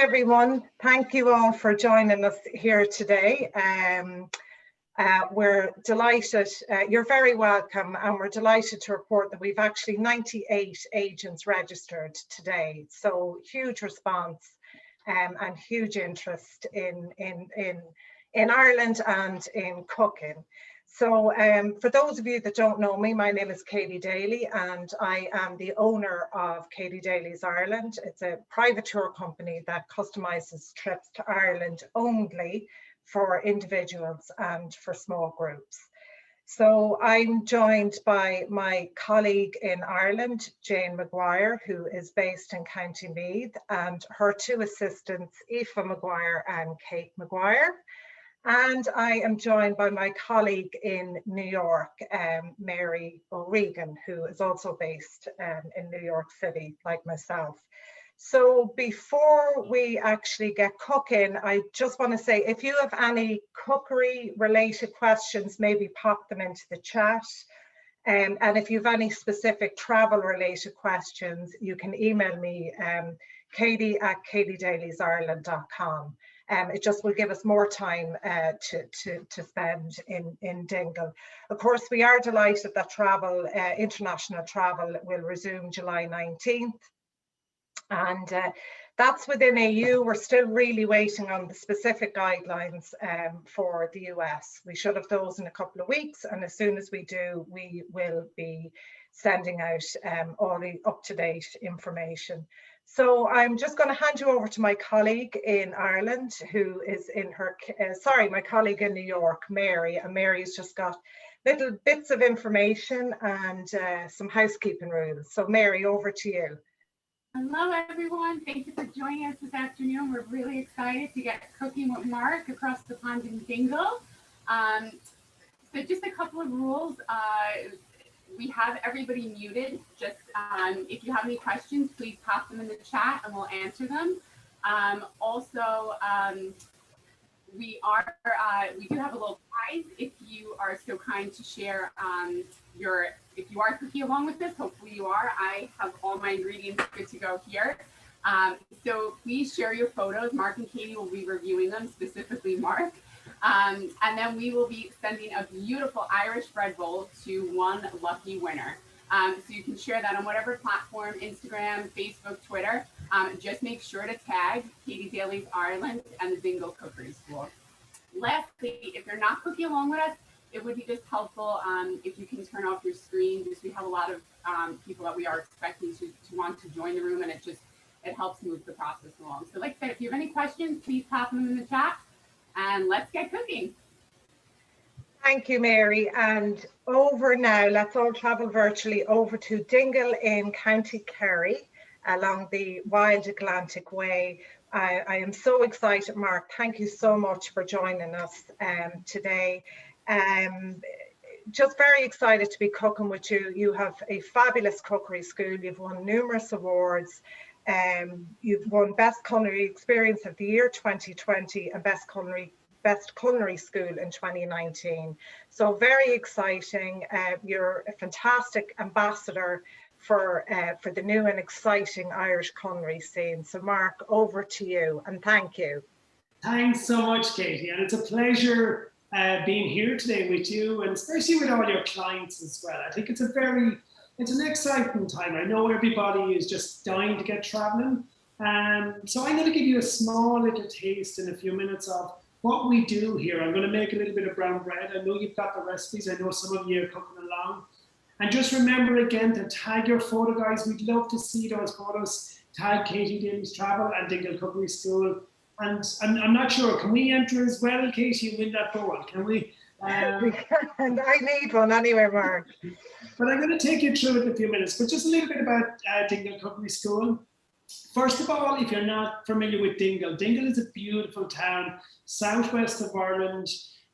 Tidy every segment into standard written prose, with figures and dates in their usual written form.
everyone. Thank you all for joining us here today. We're delighted, you're very welcome, and we're delighted to report that we've actually 98 agents registered today. So huge response and huge interest in Ireland and in cooking. So for those of you that don't know me, my name is Katie Daly and I am the owner of Katie Daly's Ireland. It's a private tour company that customizes trips to Ireland only for individuals and for small groups. So I'm joined by my colleague in Ireland, Jane Maguire, who is based in County Meath, and her two assistants, Aoife Maguire and Kate Maguire. And I am joined by my colleague in New York, Mary O'Regan, who is also based in New York City, like myself. So before we actually get cooking, I just want to say, if you have any cookery related questions, maybe pop them into the chat. And if you have any specific travel related questions, you can email me, katie@katiedalysireland.com. It just will give us more time to spend in Dingle. Of course, we are delighted that travel, international travel, will resume July 19th. And that's within EU. We're still really waiting on the specific guidelines for the US. We should have those in a couple of weeks, and as soon as we do, we will be sending out all the up-to-date information. So I'm just going to hand you over to my colleague in Ireland, who is in her, my colleague in New York, Mary, and Mary's just got little bits of information and some housekeeping rules. So Mary, over to you. Hello everyone, thank you for joining us this afternoon. We're really excited to get cooking with Mark across the pond in Dingle. So just a couple of rules. We have everybody muted. Just if you have any questions, please pop them in the chat and we'll answer them. We do have a little prize if you are so kind to share if you are cooking along with this. Hopefully you are. I have all my ingredients good to go here. So please share your photos. Mark and Katie will be reviewing them, specifically Mark. And then we will be sending a beautiful Irish bread bowl to one lucky winner. So you can share that on whatever platform, Instagram, Facebook, Twitter. Just make sure to tag Katie Daly's Ireland and the Dingle Cookery School. Lastly, if you're not cooking along with us, it would be just helpful if you can turn off your screen. Just we have a lot of people that we are expecting to want to join the room, and it helps move the process along. So like I said, if you have any questions, please pop them in the chat, and let's get cooking. Thank you, Mary. And over now, let's all travel virtually over to Dingle in County Kerry along the Wild Atlantic Way. I am so excited, Mark. Thank you so much for joining us today. Just very excited to be cooking with you. You have a fabulous cookery school. You've won numerous awards. You've won Best Culinary Experience of the Year 2020 and Best Culinary School in 2019. So very exciting. You're a fantastic ambassador for the new and exciting Irish culinary scene. So Mark, over to you, and thank you. Thanks so much, Katie, and it's a pleasure being here today with you, and especially with all your clients as well. I think it's an exciting time. I know everybody is just dying to get traveling. So I'm going to give you a small little taste in a few minutes of what we do here. I'm going to make a little bit of brown bread. I know you've got the recipes. I know some of you are cooking along. And just remember again to tag your photo, guys. We'd love to see those photos. Tag Katie Daly's Travel and Dingle Cookery School. And I'm not sure, can we enter as well, Katie, and win that bowl? Can we? And I need one anyway, Mark. But I'm going to take you through it in a few minutes. But just a little bit about Dingle Cookery School. First of all, if you're not familiar with Dingle, Dingle is a beautiful town southwest of Ireland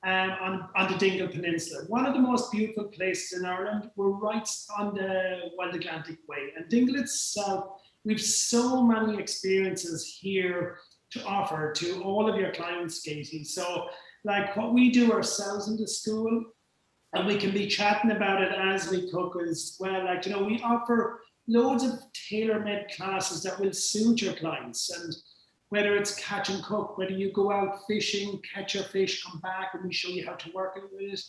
on the Dingle Peninsula. One of the most beautiful places in Ireland. We're right on the Wild Atlantic Way. And Dingle itself, we've so many experiences here to offer to all of your clients, Katie. So like what we do ourselves in the school, and we can be chatting about it as we cook as well. Like, you know, we offer loads of tailor-made classes that will suit your clients. And whether it's catch and cook, whether you go out fishing, catch your fish, come back, and we show you how to work it with it.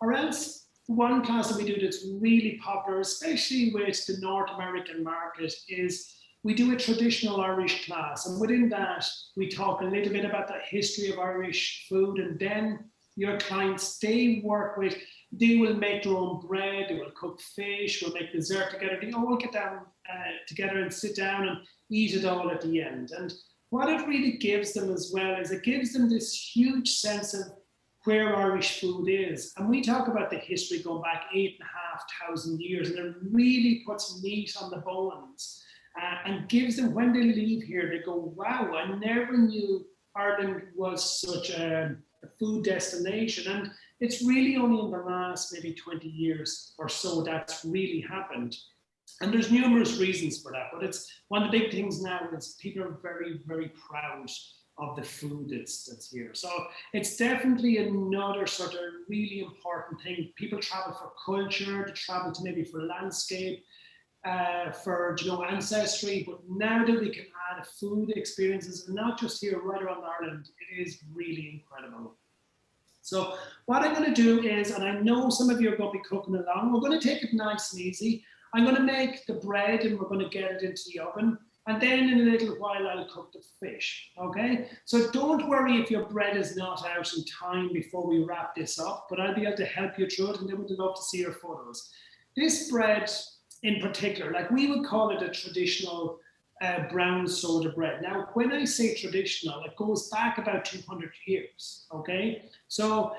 Or else, one class that we do that's really popular, especially with the North American market, is we do a traditional Irish class. And within that, we talk a little bit about the history of Irish food. And then your clients, they will make their own bread, they will cook fish, we'll make dessert together. They all get down together and sit down and eat it all at the end. And what it really gives them as well is it gives them this huge sense of where Irish food is. And we talk about the history going back 8,500 years, and it really puts meat on the bones and gives them, when they leave here, they go, wow, I never knew Ireland was such a food destination. And it's really only in the last maybe 20 years or so that's really happened. And there's numerous reasons for that, but it's one of the big things now is people are very, very proud of the food that's here. So it's definitely another sort of really important thing. People travel for culture, they travel to maybe for landscape, for ancestry, but now that we can add food experiences, and not just here, right around Ireland, it is really incredible. So what I'm going to do is, and I know some of you are going to be cooking along, we're going to take it nice and easy. I'm going to make the bread and we're going to get it into the oven. And then in a little while, I'll cook the fish, okay? So don't worry if your bread is not out in time before we wrap this up, but I'll be able to help you through it, and then we'd love to see your photos. This bread in particular, like we would call it a traditional brown soda bread. Now, when I say traditional, it goes back about 200 years, okay? So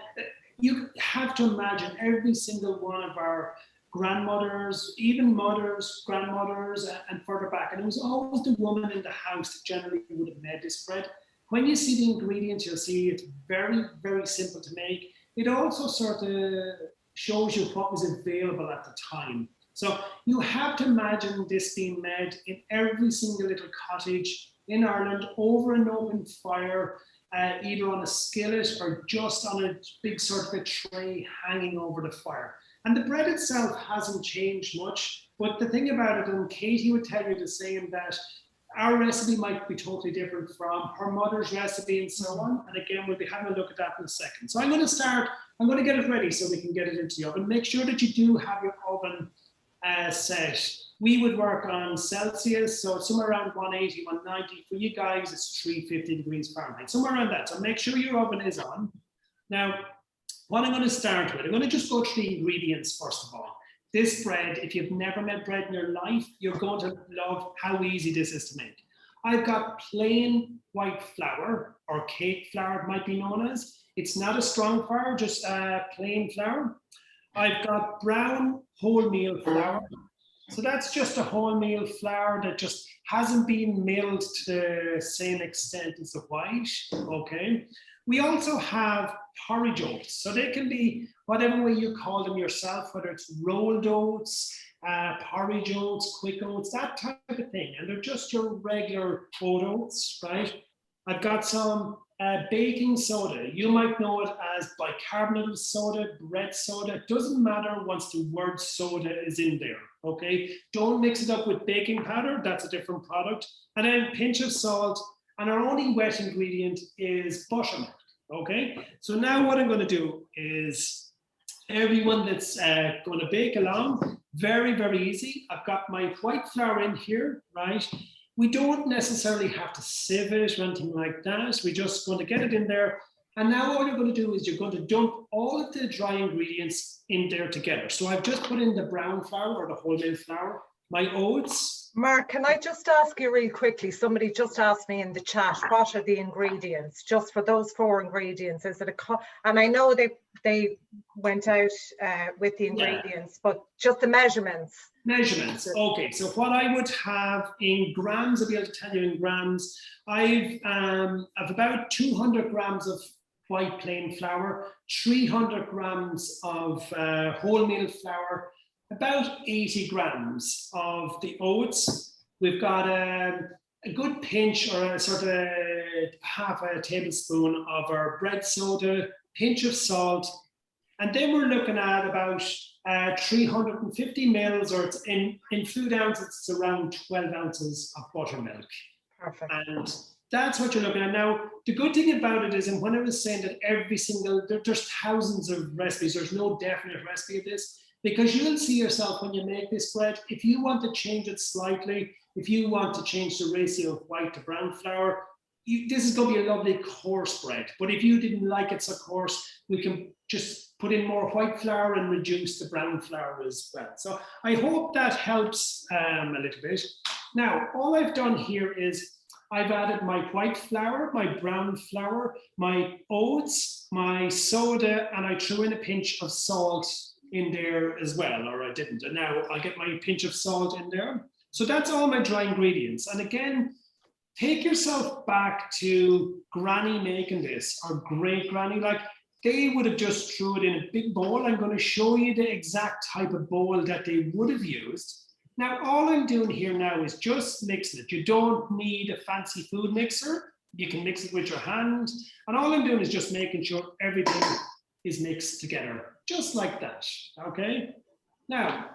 you have to imagine every single one of our grandmothers, even mothers, grandmothers, and further back. And it was always the woman in the house that generally would have made this bread. When you see the ingredients, you'll see it's very, very simple to make. It also sort of shows you what was available at the time. So you have to imagine this being made in every single little cottage in Ireland over an open fire, either on a skillet or just on a big sort of a tray hanging over the fire. And the bread itself hasn't changed much, but the thing about it, and Katie would tell you the same, that our recipe might be totally different from her mother's recipe and so on. And again, we'll be having a look at that in a second. So I'm going to get it ready so we can get it into the oven. Make sure that you do have your oven set. We would work on Celsius, so somewhere around 180, 190. For you guys, it's 350 degrees Fahrenheit, somewhere around that. So make sure your oven is on. Now, what I'm going to start with, I'm going to just go through the ingredients first of all. This bread, if you've never made bread in your life, you're going to love how easy this is to make. I've got plain white flour, or cake flour it might be known as. It's not a strong flour, just plain flour. I've got brown wholemeal flour. So that's just a wholemeal flour that just hasn't been milled to the same extent as the white, okay? We also have porridge oats. So they can be whatever way you call them yourself, whether it's rolled oats, porridge oats, quick oats, that type of thing. And they're just your regular oats, right? I've got some baking soda. You might know it as bicarbonate of soda, bread soda. It doesn't matter once the word soda is in there, okay? Don't mix it up with baking powder. That's a different product. And then a pinch of salt. And our only wet ingredient is buttermilk, okay? So now what I'm going to do is, everyone that's going to bake along, very, very easy. I've got my white flour in here, right? We don't necessarily have to sieve it or anything like that. We're just going to get it in there. And now all you're going to do is you're going to dump all of the dry ingredients in there together. So I've just put in the brown flour or the wholemeal flour, my oats. Mark, can I just ask you really quickly? Somebody just asked me in the chat, what are the ingredients? Just for those 4 ingredients, is it and I know they went out with the ingredients, but just the measurements. Measurements, okay. So what I would have in grams, I'll be able to tell you in grams. I've about 200 grams of white plain flour, 300 grams of wholemeal flour, about 80 grams of the oats. We've got a good pinch, or a sort of half a tablespoon of our bread soda, pinch of salt, and then we're looking at about 350 mils, or it's in food ounces, it's around 12 ounces of buttermilk. Perfect. And That's what you're looking at. Now, the good thing about it is, and when I was saying that there's thousands of recipes, there's no definite recipe of this, because you'll see yourself when you make this bread, if you want to change it slightly, if you want to change the ratio of white to brown flour, this is going to be a lovely coarse bread. But if you didn't like it so coarse, we can just put in more white flour and reduce the brown flour as well. So I hope that helps a little bit. Now, all I've done here is I've added my white flour, my brown flour, my oats, my soda, and I threw in a pinch of salt in there as well, or I didn't. And now I'll get my pinch of salt in there. So that's all my dry ingredients. And again, take yourself back to Granny making this, or great Granny. Like, they would have just threw it in a big bowl. I'm going to show you the exact type of bowl that they would have used. Now, all I'm doing here now is just mixing it. You don't need a fancy food mixer. You can mix it with your hand. And all I'm doing is just making sure everything is mixed together, just like that, okay? Now,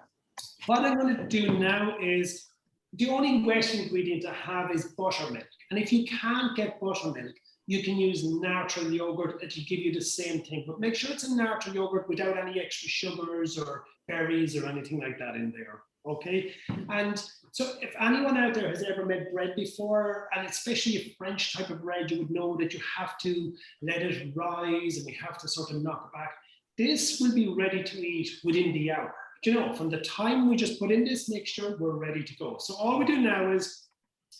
what I'm going to do now is, the only wet ingredient I have is buttermilk. And if you can't get buttermilk, you can use natural yogurt. It'll give you the same thing, but make sure it's a natural yogurt without any extra sugars or berries or anything like that in there. Okay, and so if anyone out there has ever made bread before, and especially a French type of bread, you would know that you have to let it rise and we have to sort of knock it back. This will be ready to eat within the hour. You know, from the time we just put in this mixture, we're ready to go. So all we do now is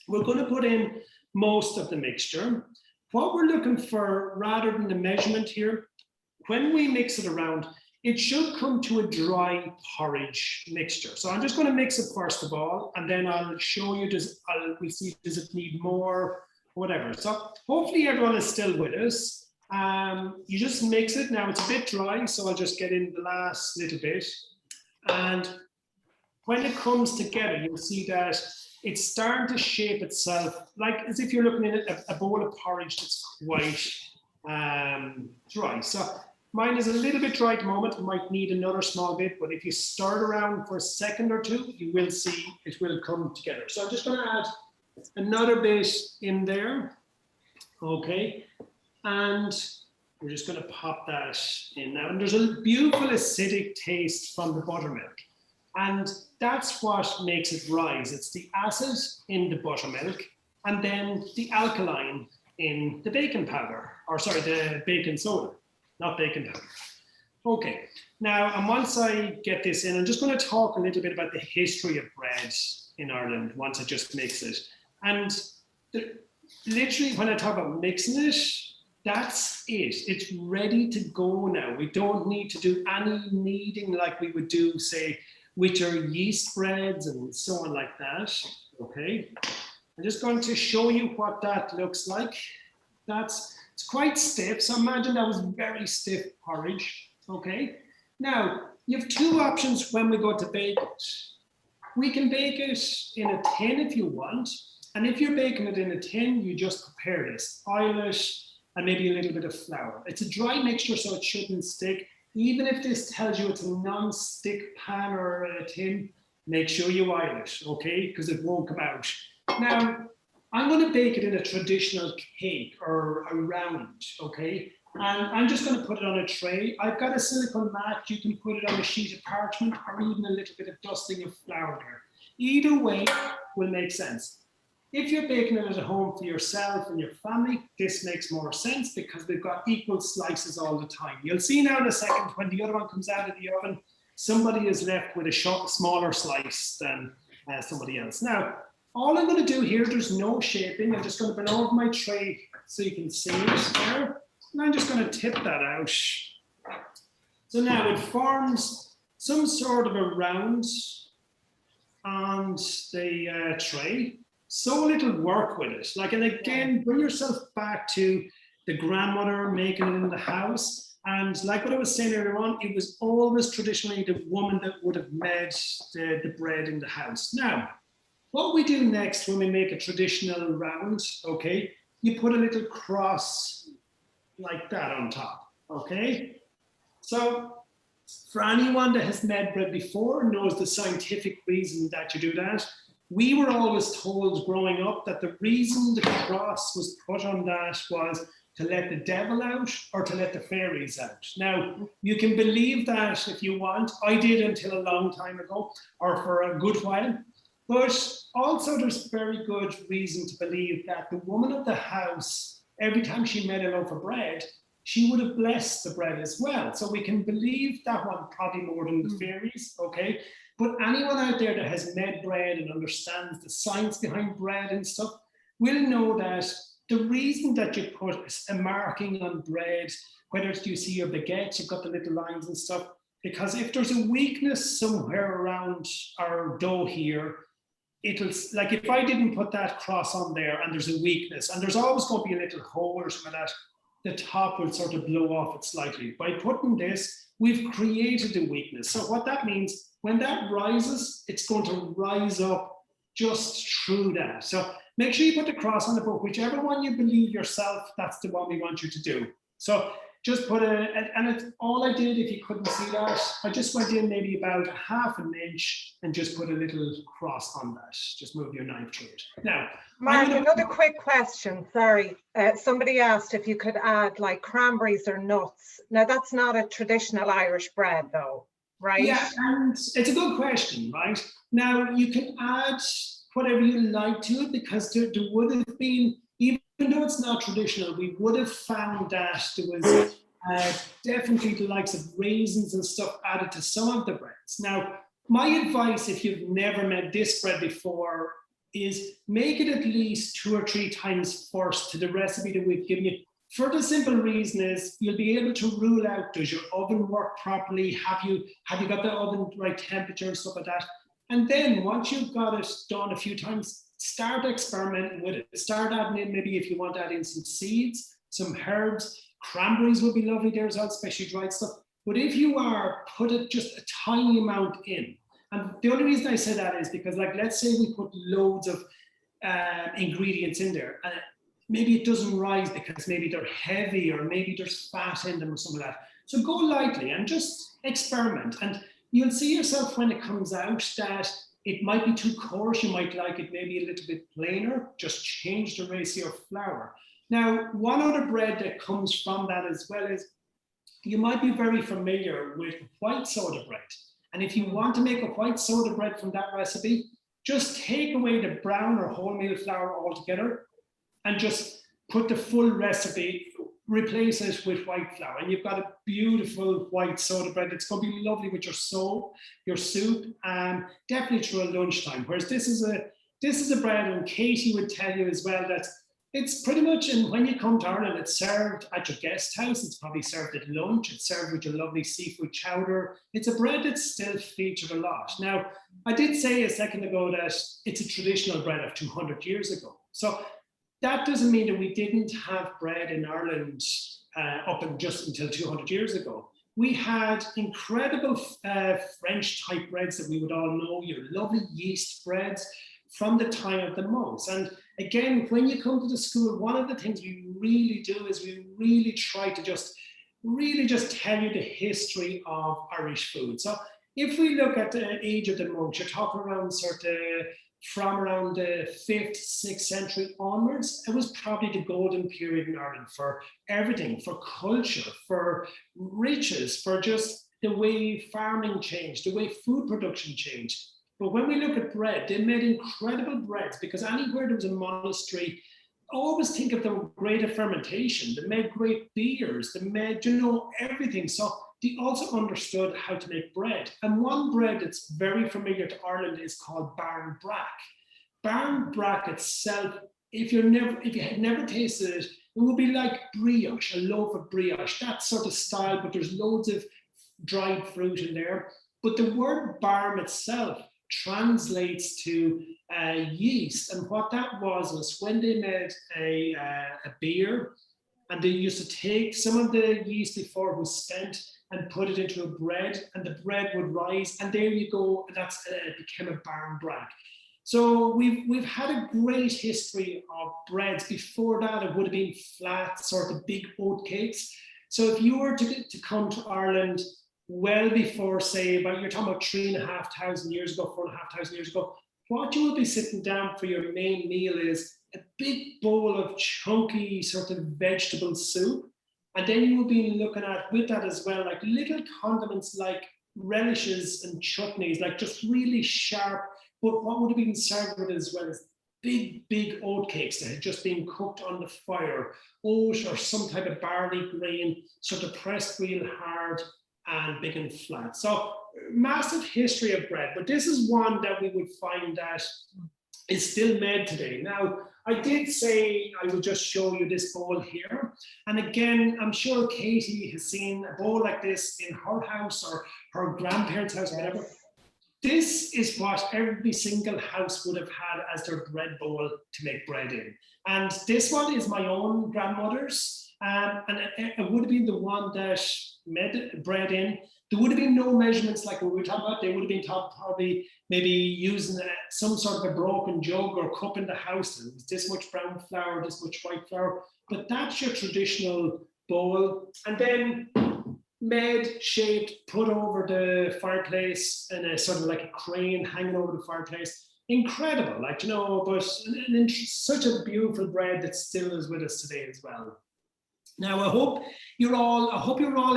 we're going to put in most of the mixture. What we're looking for, rather than the measurement here, when we mix it around, it should come to a dry porridge mixture. So I'm just going to mix it first of all, and then I'll show you, we'll see, does it need more, whatever. So hopefully everyone is still with us. You just mix it. Now it's a bit dry, so I'll just get in the last little bit. And when it comes together, you'll see that it's starting to shape itself, like as if you're looking at a bowl of porridge that's quite dry. So mine is a little bit dry at the moment. It might need another small bit, but if you stir it around for a second or two, you will see it will come together. So I'm just going to add another bit in there. Okay. And we're just going to pop that in now. And there's a beautiful acidic taste from the buttermilk. And that's what makes it rise. It's the acid in the buttermilk and then the alkaline in the baking powder, or sorry, the baking soda, not baking powder. Okay, now, and once I get this in, I'm just going to talk a little bit about the history of bread in Ireland once I just mix it. And literally, when I talk about mixing it, that's it. It's ready to go now. We don't need to do any kneading like we would do, say, with your yeast breads and so on like that. Okay, I'm just going to show you what that looks like. It's quite stiff, so imagine that was very stiff porridge. Okay, now you have two options when we go to bake it. We can bake it in a tin if you want, and if you're baking it in a tin, you just prepare this, oil it, and maybe a little bit of flour. It's a dry mixture, so it shouldn't stick. Even if this tells you it's a non-stick pan or a tin, make sure you oil it, okay? Because it won't come out. Now, I'm going to bake it in a traditional cake or a round, okay? And I'm just going to put it on a tray. I've got a silicone mat. You can put it on a sheet of parchment or even a little bit of dusting of flour there. Either way will make sense. If you're baking it at home for yourself and your family, this makes more sense because they've got equal slices all the time. You'll see now in a second when the other one comes out of the oven, somebody is left with a smaller slice than somebody else. Now, all I'm going to do here, there's no shaping. I'm just going to bring over my tray so you can see it there. And I'm just going to tip that out. So now it forms some sort of a round on the tray. So little work with it. Like, and again, bring yourself back to the grandmother making it in the house. And like what I was saying earlier on, it was always traditionally the woman that would have made the bread in the house. Now, what we do next when we make a traditional round, okay, you put a little cross like that on top, okay? So for anyone that has made bread before knows the scientific reason that you do that. we were always told growing up that the reason the cross was put on that was to let the devil out or to let the fairies out. Now, you can believe that if you want. I did until a long time ago, or for a good while. But also there's very good reason to believe that the woman of the house, every time she made a loaf of bread, she would have blessed the bread as well. So we can believe that one probably more than the fairies, okay? But anyone out there that has made bread and understands the science behind bread and stuff will know that the reason that you put a marking on bread, whether it's you see your baguettes, you've got the little lines and stuff, because if there's a weakness somewhere around our dough here, it'll, like if I didn't put that cross on there and there's a weakness, and there's always going to be a little hole or something like that, the top will sort of blow off it slightly. By putting this, we've created a weakness. So what that means, when that rises, it's going to rise up just through that. So make sure you put the cross on the book, whichever one you believe yourself, that's the one we want you to do. So just put and it's all I did, if you couldn't see that, I just went in maybe about 1/2 inch and just put a little cross on that. Just move your knife through it. Now, Mark, another quick question, sorry. Somebody asked if you could add like cranberries or nuts. Now that's not a traditional Irish bread though, right? Yeah, and it's a good question, right? Now you can add whatever you like to it, because there would have been, even though it's not traditional, we would have found that there was definitely the likes of raisins and stuff added to some of the breads. Now, my advice, if you've never made this bread before, is make it at least 2 or 3 times first to the recipe that we've given you. For the simple reason is you'll be able to rule out, does your oven work properly? Have you got the oven right temperature and stuff like that? And then once you've got it done a few times, start experimenting with it. Start adding in, maybe if you want to add in some seeds, some herbs, cranberries would be lovely there as well, especially dried stuff. But if you are, put it just a tiny amount in. And the only reason I say that is because, like, let's say we put loads of ingredients in there, and maybe it doesn't rise because maybe they're heavy or maybe there's fat in them or something like that. So go lightly and just experiment. And you'll see yourself when it comes out that it might be too coarse. You might like it maybe a little bit plainer. Just change the ratio of flour. Now, one other bread that comes from that as well is you might be very familiar with white soda bread. And if you want to make a white soda bread from that recipe, just take away the brown or wholemeal flour altogether and just put the full recipe, replace it with white flour, and you've got a beautiful white soda bread. It's going to be lovely with your soup, and definitely through a lunchtime. Whereas this is a bread, and Katie would tell you as well that it's pretty much, and when you come to Ireland, it's served at your guest house. It's probably served at lunch. It's served with your lovely seafood chowder. It's a bread that's still featured a lot. Now, I did say a second ago that it's a traditional bread of 200 years ago. So that doesn't mean that we didn't have bread in Ireland up and just until 200 years ago. We had incredible French type breads that we would all know, your lovely yeast breads from the time of the monks. And again, when you come to the school, one of the things we really do is we really try to just tell you the history of Irish food. So if we look at the age of the monks, you're talking around from around the 5th, 6th century onwards. It was probably the golden period in Ireland for everything, for culture, for riches, for just the way farming changed, the way food production changed. But when we look at bread, they made incredible breads, because anywhere there was a monastery, always think of the greater fermentation. They made great beers, they made, everything. So they also understood how to make bread. And one bread that's very familiar to Ireland is called barn brack. Barn brack itself, if you had never tasted it, it would be like brioche, a loaf of brioche, that sort of style, but there's loads of dried fruit in there. But the word barm itself translates to yeast. And what that was when they made a beer, and they used to take some of the yeast before it was spent and put it into a bread, and the bread would rise, and there you go, and that's it became a barn brack. So we've had a great history of breads. Before that, it would have been flat, sort of big oat cakes. So if you were to come to Ireland well before, say, you're talking about 3,500 years ago, 4,500 years ago, what you will be sitting down for your main meal is a big bowl of chunky sort of vegetable soup. And then you will be looking at, with that as well, like little condiments like relishes and chutneys, like just really sharp. But what would have been served with as well as big oat cakes that had just been cooked on the fire, oat or some type of barley grain, sort of pressed real hard and big and flat. So massive history of bread, but this is one that we would find that is still made today. Now, I did say I would just show you this bowl here. And again, I'm sure Katie has seen a bowl like this in her house or her grandparents' house, whatever. This is what every single house would have had as their bread bowl to make bread in. And this one is my own grandmother's. And it would have been the one that made bread in. There would have been no measurements like we were talking about. They would have been taught probably maybe using some sort of a broken jug or cup in the house. It was this much brown flour, this much white flour. But that's your traditional bowl. And then made, shaped, put over the fireplace in a sort of like a crane hanging over the fireplace. Incredible, like, you know, but such a beautiful bread that still is with us today as well. Now, I hope you're all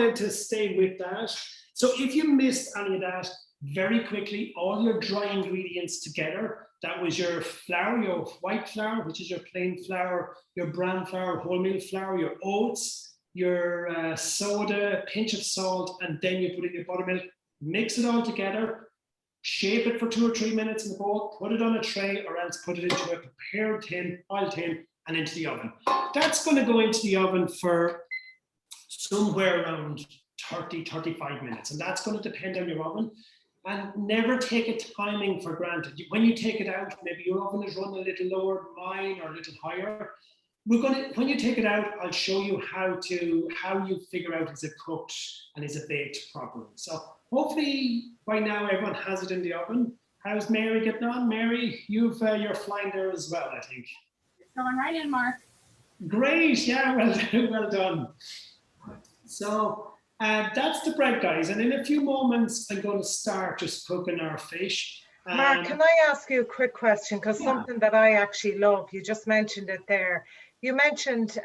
able to stay with that. So if you missed any of that, very quickly, all your dry ingredients together, that was your flour, your white flour, which is your plain flour, your brown flour, wholemeal flour, your oats, your soda, pinch of salt, and then you put in your buttermilk, mix it all together, shape it for 2 or 3 minutes in the bowl, put it on a tray, or else put it into a prepared tin, oil tin, and into the oven. That's going to go into the oven for somewhere around 30, 35 minutes. And that's going to depend on your oven. And never take a timing for granted. When you take it out, maybe your oven is running a little lower than mine or a little higher. When you take it out, I'll show you how you figure out is it cooked and is it baked properly. So hopefully by now everyone has it in the oven. How's Mary getting on? Mary, you're flying there as well, I think. Going right in, Mark. Great, yeah, well done. So that's the bread, guys. And in a few moments, I'm going to start just cooking our fish. Mark, can I ask you a quick question? Because something that I actually love, you just mentioned it there. You mentioned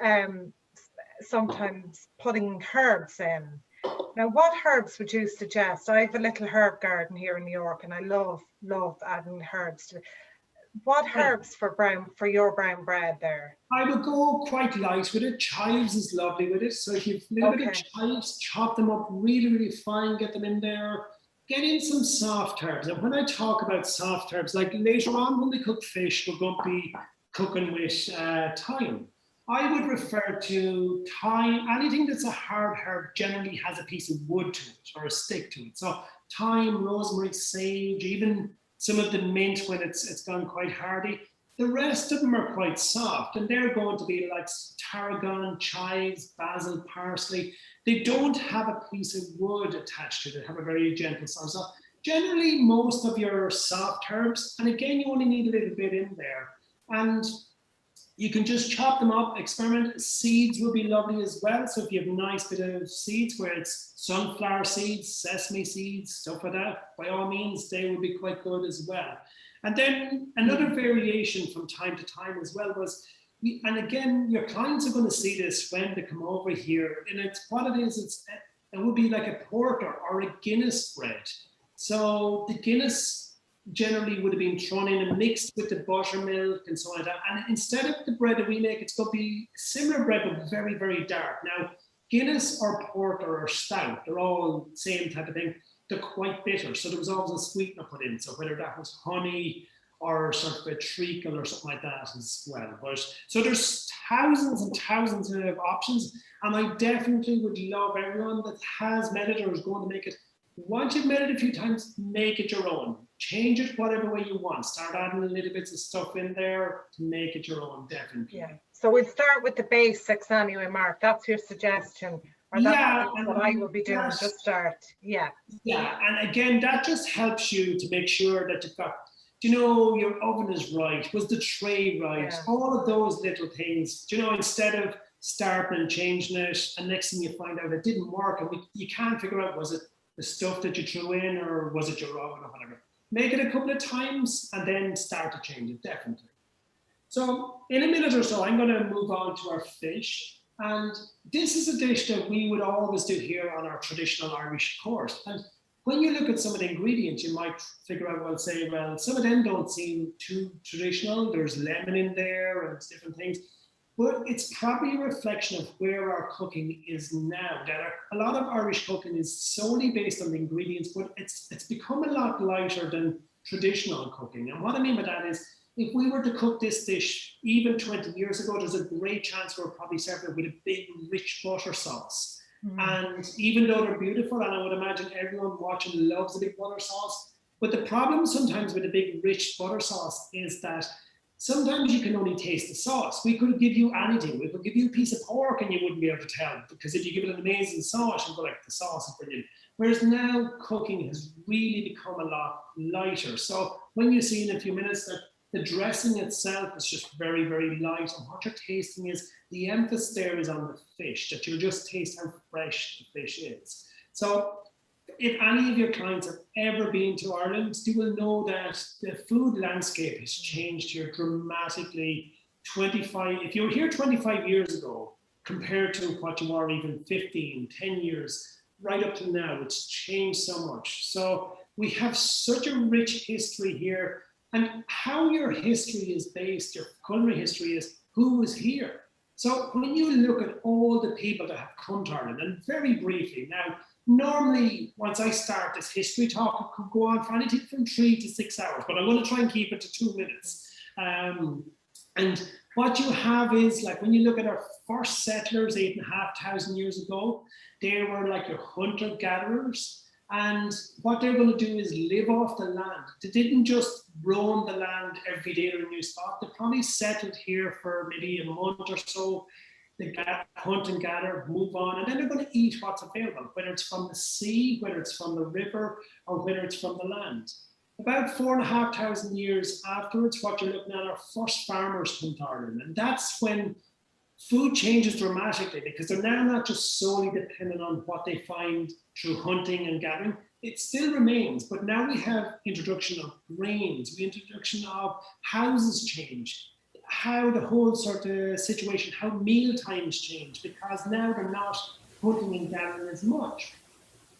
sometimes putting herbs in. Now, what herbs would you suggest? I have a little herb garden here in New York, and I love adding herbs to it. What herbs for your brown bread there? I would go quite light with it. Chives is lovely with it. So if you've a little bit of chives, chop them up really fine, get them in there. Get in some soft herbs. And when I talk about soft herbs, like later on when we cook fish, we're going to be cooking with thyme. I would refer to thyme. Anything that's a hard herb generally has a piece of wood to it or a stick to it. So thyme, rosemary, sage, even some of the mint when it's gone quite hardy. The rest of them are quite soft, and they're going to be like tarragon, chives, basil, parsley. They don't have a piece of wood attached to it. They have a very gentle sound. So generally, most of your soft herbs, and again, you only need a little bit in there. And you can just chop them up, experiment. Seeds will be lovely as well. So if you have a nice bit of seeds, where it's sunflower seeds, sesame seeds, stuff like that, by all means, they will be quite good as well. And then another variation from time to time as well was, and again, your clients are going to see this when they come over here, and it's what it is, it would be like a porter or a Guinness bread. So the Guinness generally would have been thrown in and mixed with the buttermilk and so on like that. And instead of the bread that we make, it's going to be similar bread, but very dark. Now, Guinness or porter or stout, they're all the same type of thing. They're quite bitter. So there was always a sweetener put in. So whether that was honey or sort of a treacle or something like that as well. But so there's thousands and thousands of options. And I definitely would love everyone that has made it or is going to make it. Once you've made it a few times, make it your own. Change it whatever way you want. Start adding a little bits of stuff in there to make it your own, definitely. Yeah. So we'll start with the basics anyway, Mark. That's your suggestion. Or that's what I will be doing. Just start. Yeah. Yeah. And again, that just helps you to make sure that you've got, your oven is right. Was the tray right? Yeah. All of those little things, instead of starting and changing it, and next thing you find out it didn't work, and you can't figure out, was it the stuff that you threw in or was it your oven or whatever. make it a couple of times, and then start to change it, definitely. So in a minute or so, I'm going to move on to our fish. And this is a dish that we would always do here on our traditional Irish course. And when you look at some of the ingredients, you might figure out, well, say, well, some of them don't seem too traditional. There's lemon in there and different things. But it's probably a reflection of where our cooking is now. That a lot of Irish cooking is solely based on the ingredients, but it's become a lot lighter than traditional cooking. And what I mean by that is, if we were to cook this dish even 20 years ago, there's a great chance we're probably serving it with a big, rich butter sauce. And even though they're beautiful, and I would imagine everyone watching loves a big butter sauce, but the problem sometimes with a big, rich butter sauce is that sometimes you can only taste the sauce. We could give you anything. We could give you a piece of pork and you wouldn't be able to tell, because if you give it an amazing sauce, you'll go like, the sauce is brilliant. Whereas now cooking has really become a lot lighter. So when you see in a few minutes that the dressing itself is just very, very light, and what you're tasting is, the emphasis there is on the fish, that you'll just taste how fresh the fish is. So if any of your clients have ever been to Ireland, you will know that the food landscape has changed here dramatically. If you were here 25 years ago, compared to what you are even 15, 10 years, right up to now, it's changed so much. So we have such a rich history here, and how your history is based, your culinary history is who was here. So when you look at all the people that have come to Ireland, and very briefly, now, normally, once I start this history talk, it could go on for anything from 3 to 6 hours, but I'm going to try and keep it to 2 minutes. And what you have is, like, when you look at our first settlers 8,500 years ago, they were like your hunter-gatherers. And what they're going to do is live off the land. They didn't just roam the land every day to a new spot. They probably settled here for maybe a month or so. They hunt and gather, move on, and then they're going to eat what's available, whether it's from the sea, whether it's from the river, or whether it's from the land. About 4,500 years afterwards, what you're looking at are first farmers come to Ireland. And that's when food changes dramatically, because they're now not just solely dependent on what they find through hunting and gathering. It still remains, but now we have introduction of grains, the introduction of houses change, how the whole sort of situation, how meal times change, because now they're not hunting and gathering as much.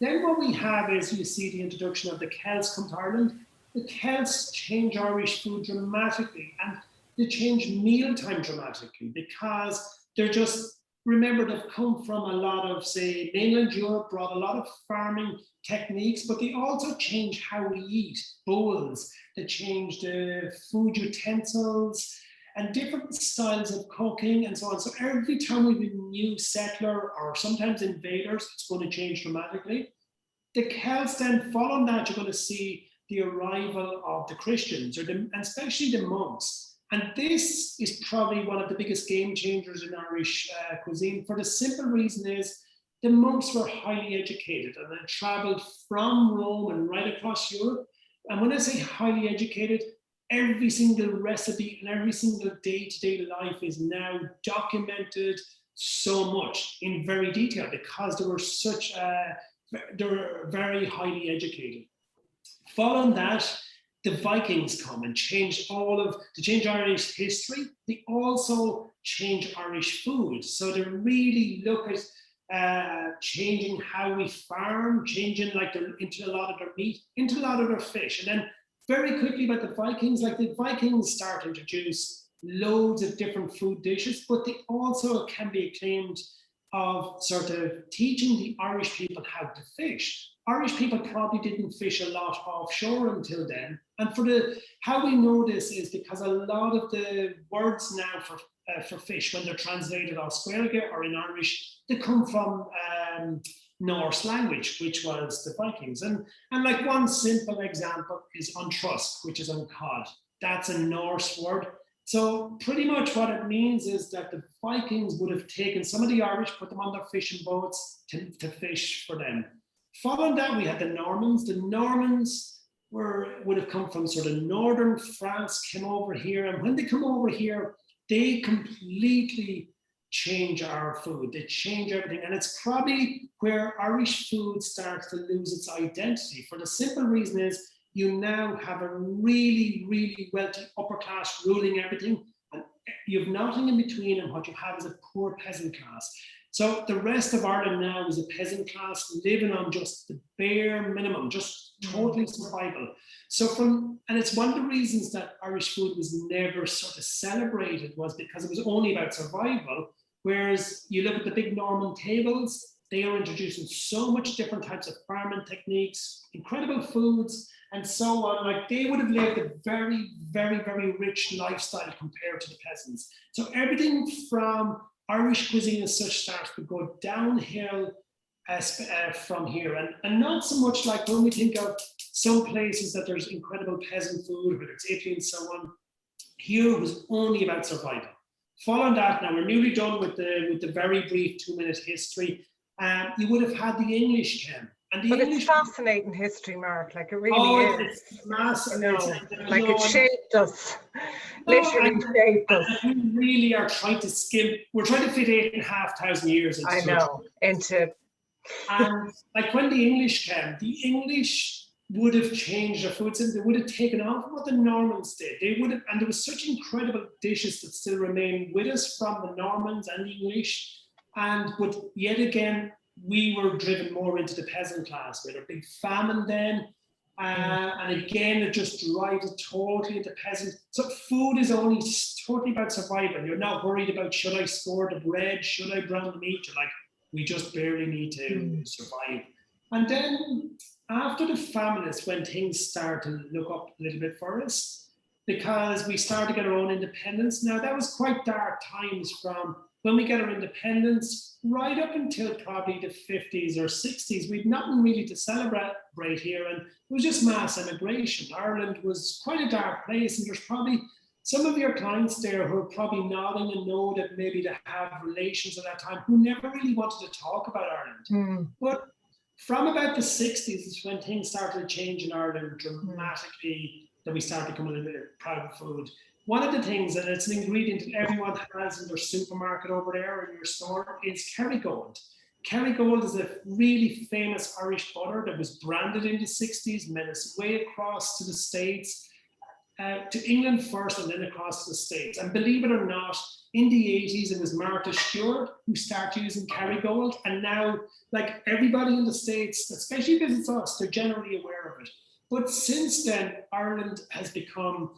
Then what we have is, you see the introduction of the Celts come to Ireland. The Celts change Irish food dramatically, and they change mealtime dramatically, because they're just, remember, they've come from a lot of, say, mainland Europe, brought a lot of farming techniques, but they also change how we eat, bowls, they change the food utensils, and different styles of cooking and so on. So every time we have a new settler, or sometimes invaders, it's going to change dramatically. The Celts then, following that, you're going to see the arrival of the Christians, and especially the monks. And this is probably one of the biggest game changers in Irish cuisine, for the simple reason is the monks were highly educated and had traveled from Rome and right across Europe. And when I say highly educated, every single recipe and every single day-to-day life is now documented so much in very detail, because they were they were very highly educated. Following that, the Vikings come and change change Irish history. They also change Irish food. So they really look at changing how we farm, changing into a lot of their meat, into a lot of their fish. And then very quickly about the Vikings, like the Vikings start to introduce loads of different food dishes, but they also can be acclaimed of sort of teaching the Irish people how to fish. Irish people probably didn't fish a lot offshore until then. And how we know this is because a lot of the words now for fish, when they're translated Oscuelga or in Irish, they come from Norse language, which was the Vikings. And like one simple example is untrusk, which is on cod. That's a Norse word. So pretty much what it means is that the Vikings would have taken some of the Irish, put them on their fishing boats to fish for them. Following that, we had the Normans. The Normans would have come from sort of northern France, came over here. And when they come over here, they completely change our food. They change everything. And it's probably where Irish food starts to lose its identity. For the simple reason is, you now have a really, really wealthy upper class ruling everything, and you have nothing in between, and what you have is a poor peasant class. So the rest of Ireland now is a peasant class living on just the bare minimum, just totally survival. And it's one of the reasons that Irish food was never sort of celebrated, was because it was only about survival. Whereas you look at the big Norman tables, they are introducing so much different types of farming techniques, incredible foods, and so on. Like, they would have lived a very, very, very rich lifestyle compared to the peasants. So everything from Irish cuisine as such starts to go downhill from here. And not so much like when we think of some places that there's incredible peasant food, whether it's Italy and so on. Here it was only about survival. Following that, now we're nearly done with the very brief 2-minute history. You would have had the English came. But it's fascinating history, Mark. Like, it really is. It's massive. Like, it shaped us. Literally shaped us. We really are trying to skim. We're trying to fit 8,500 years into. I know, into. And like, when the English came, the English would have changed their food system. They would have taken on from what the Normans did. They would have, and there was such incredible dishes that still remain with us from the Normans and the English. But yet again, we were driven more into the peasant class. We had a big famine then. And again, it just drives it totally into peasant. So food is only totally about survival. You're not worried about, should I score the bread? Should I brown the meat? You're like, we just barely need to survive. And then after the famine is when things start to look up a little bit for us, because we start to get our own independence. Now, that was quite dark times from when we get our independence right up until probably the 50s or 60s. We'd nothing really to celebrate here, and it was just mass immigration. Ireland was quite a dark place, and there's probably some of your clients there who are probably nodding and know that maybe they have relations at that time who never really wanted to talk about Ireland. But from about the 60s is when things started to change in Ireland dramatically, that we started becoming a little bit proud of food. One of the things, and it's an ingredient that everyone has in their supermarket over there in your store, is Kerrygold. Kerrygold is a really famous Irish butter that was branded in the 60s, made its way across to the States, to England first and then across to the States. And believe it or not, in the 80s, it was Martha Stewart who started using Kerrygold. And now, like, everybody in the States, especially because it's us, they're generally aware of it. But since then, Ireland has become,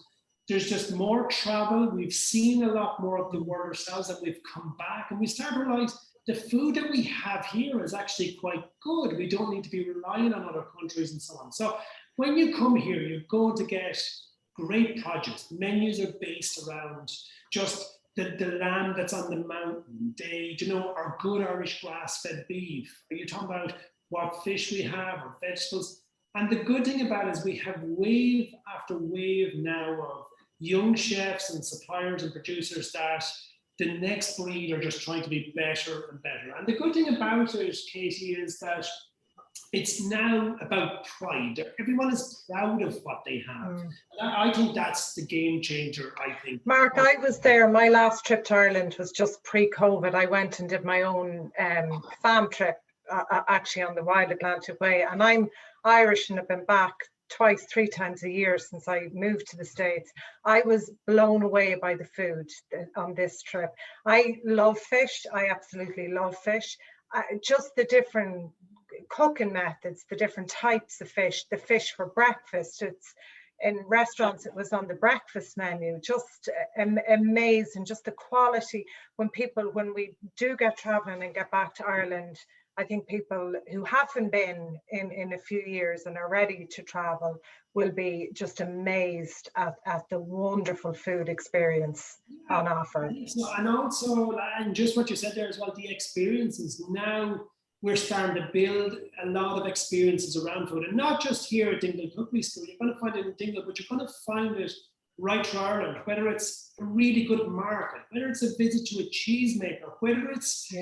there's just more travel. We've seen a lot more of the world ourselves, and we've come back and we start to realize the food that we have here is actually quite good. We don't need to be relying on other countries and so on. So when you come here, you're going to get great produce. Menus are based around just the lamb that's on the mountain. They, our good Irish grass-fed beef. Are you talking about what fish we have or vegetables? And the good thing about it is we have wave after wave now of young chefs and suppliers and producers that the next breed are just trying to be better and better. And the good thing about it, Katie, is that it's now about pride. Everyone is proud of what they have. I think that's the game changer, I think. Mark, I was there. My last trip to Ireland was just pre-COVID. I went and did my own farm trip, actually on the Wild Atlantic Way. And I'm Irish and have been back twice, 3 times a year since I moved to the States. I was blown away by the food on this trip. I love fish. I absolutely love fish. Just the different cooking methods, the different types of fish, the fish for breakfast. It's in restaurants, it was on the breakfast menu. Just amazing, just the quality. When we do get traveling and get back to Ireland, I think people who haven't been in a few years and are ready to travel will be just amazed at the wonderful food experience on offer. And just what you said there as well, the experiences. Now we're starting to build a lot of experiences around food, and not just here at Dingle Cookery School. You're going to find it in Dingle, but you're going to find it right through Ireland, whether it's a really good market, whether it's a visit to a cheesemaker, whether it's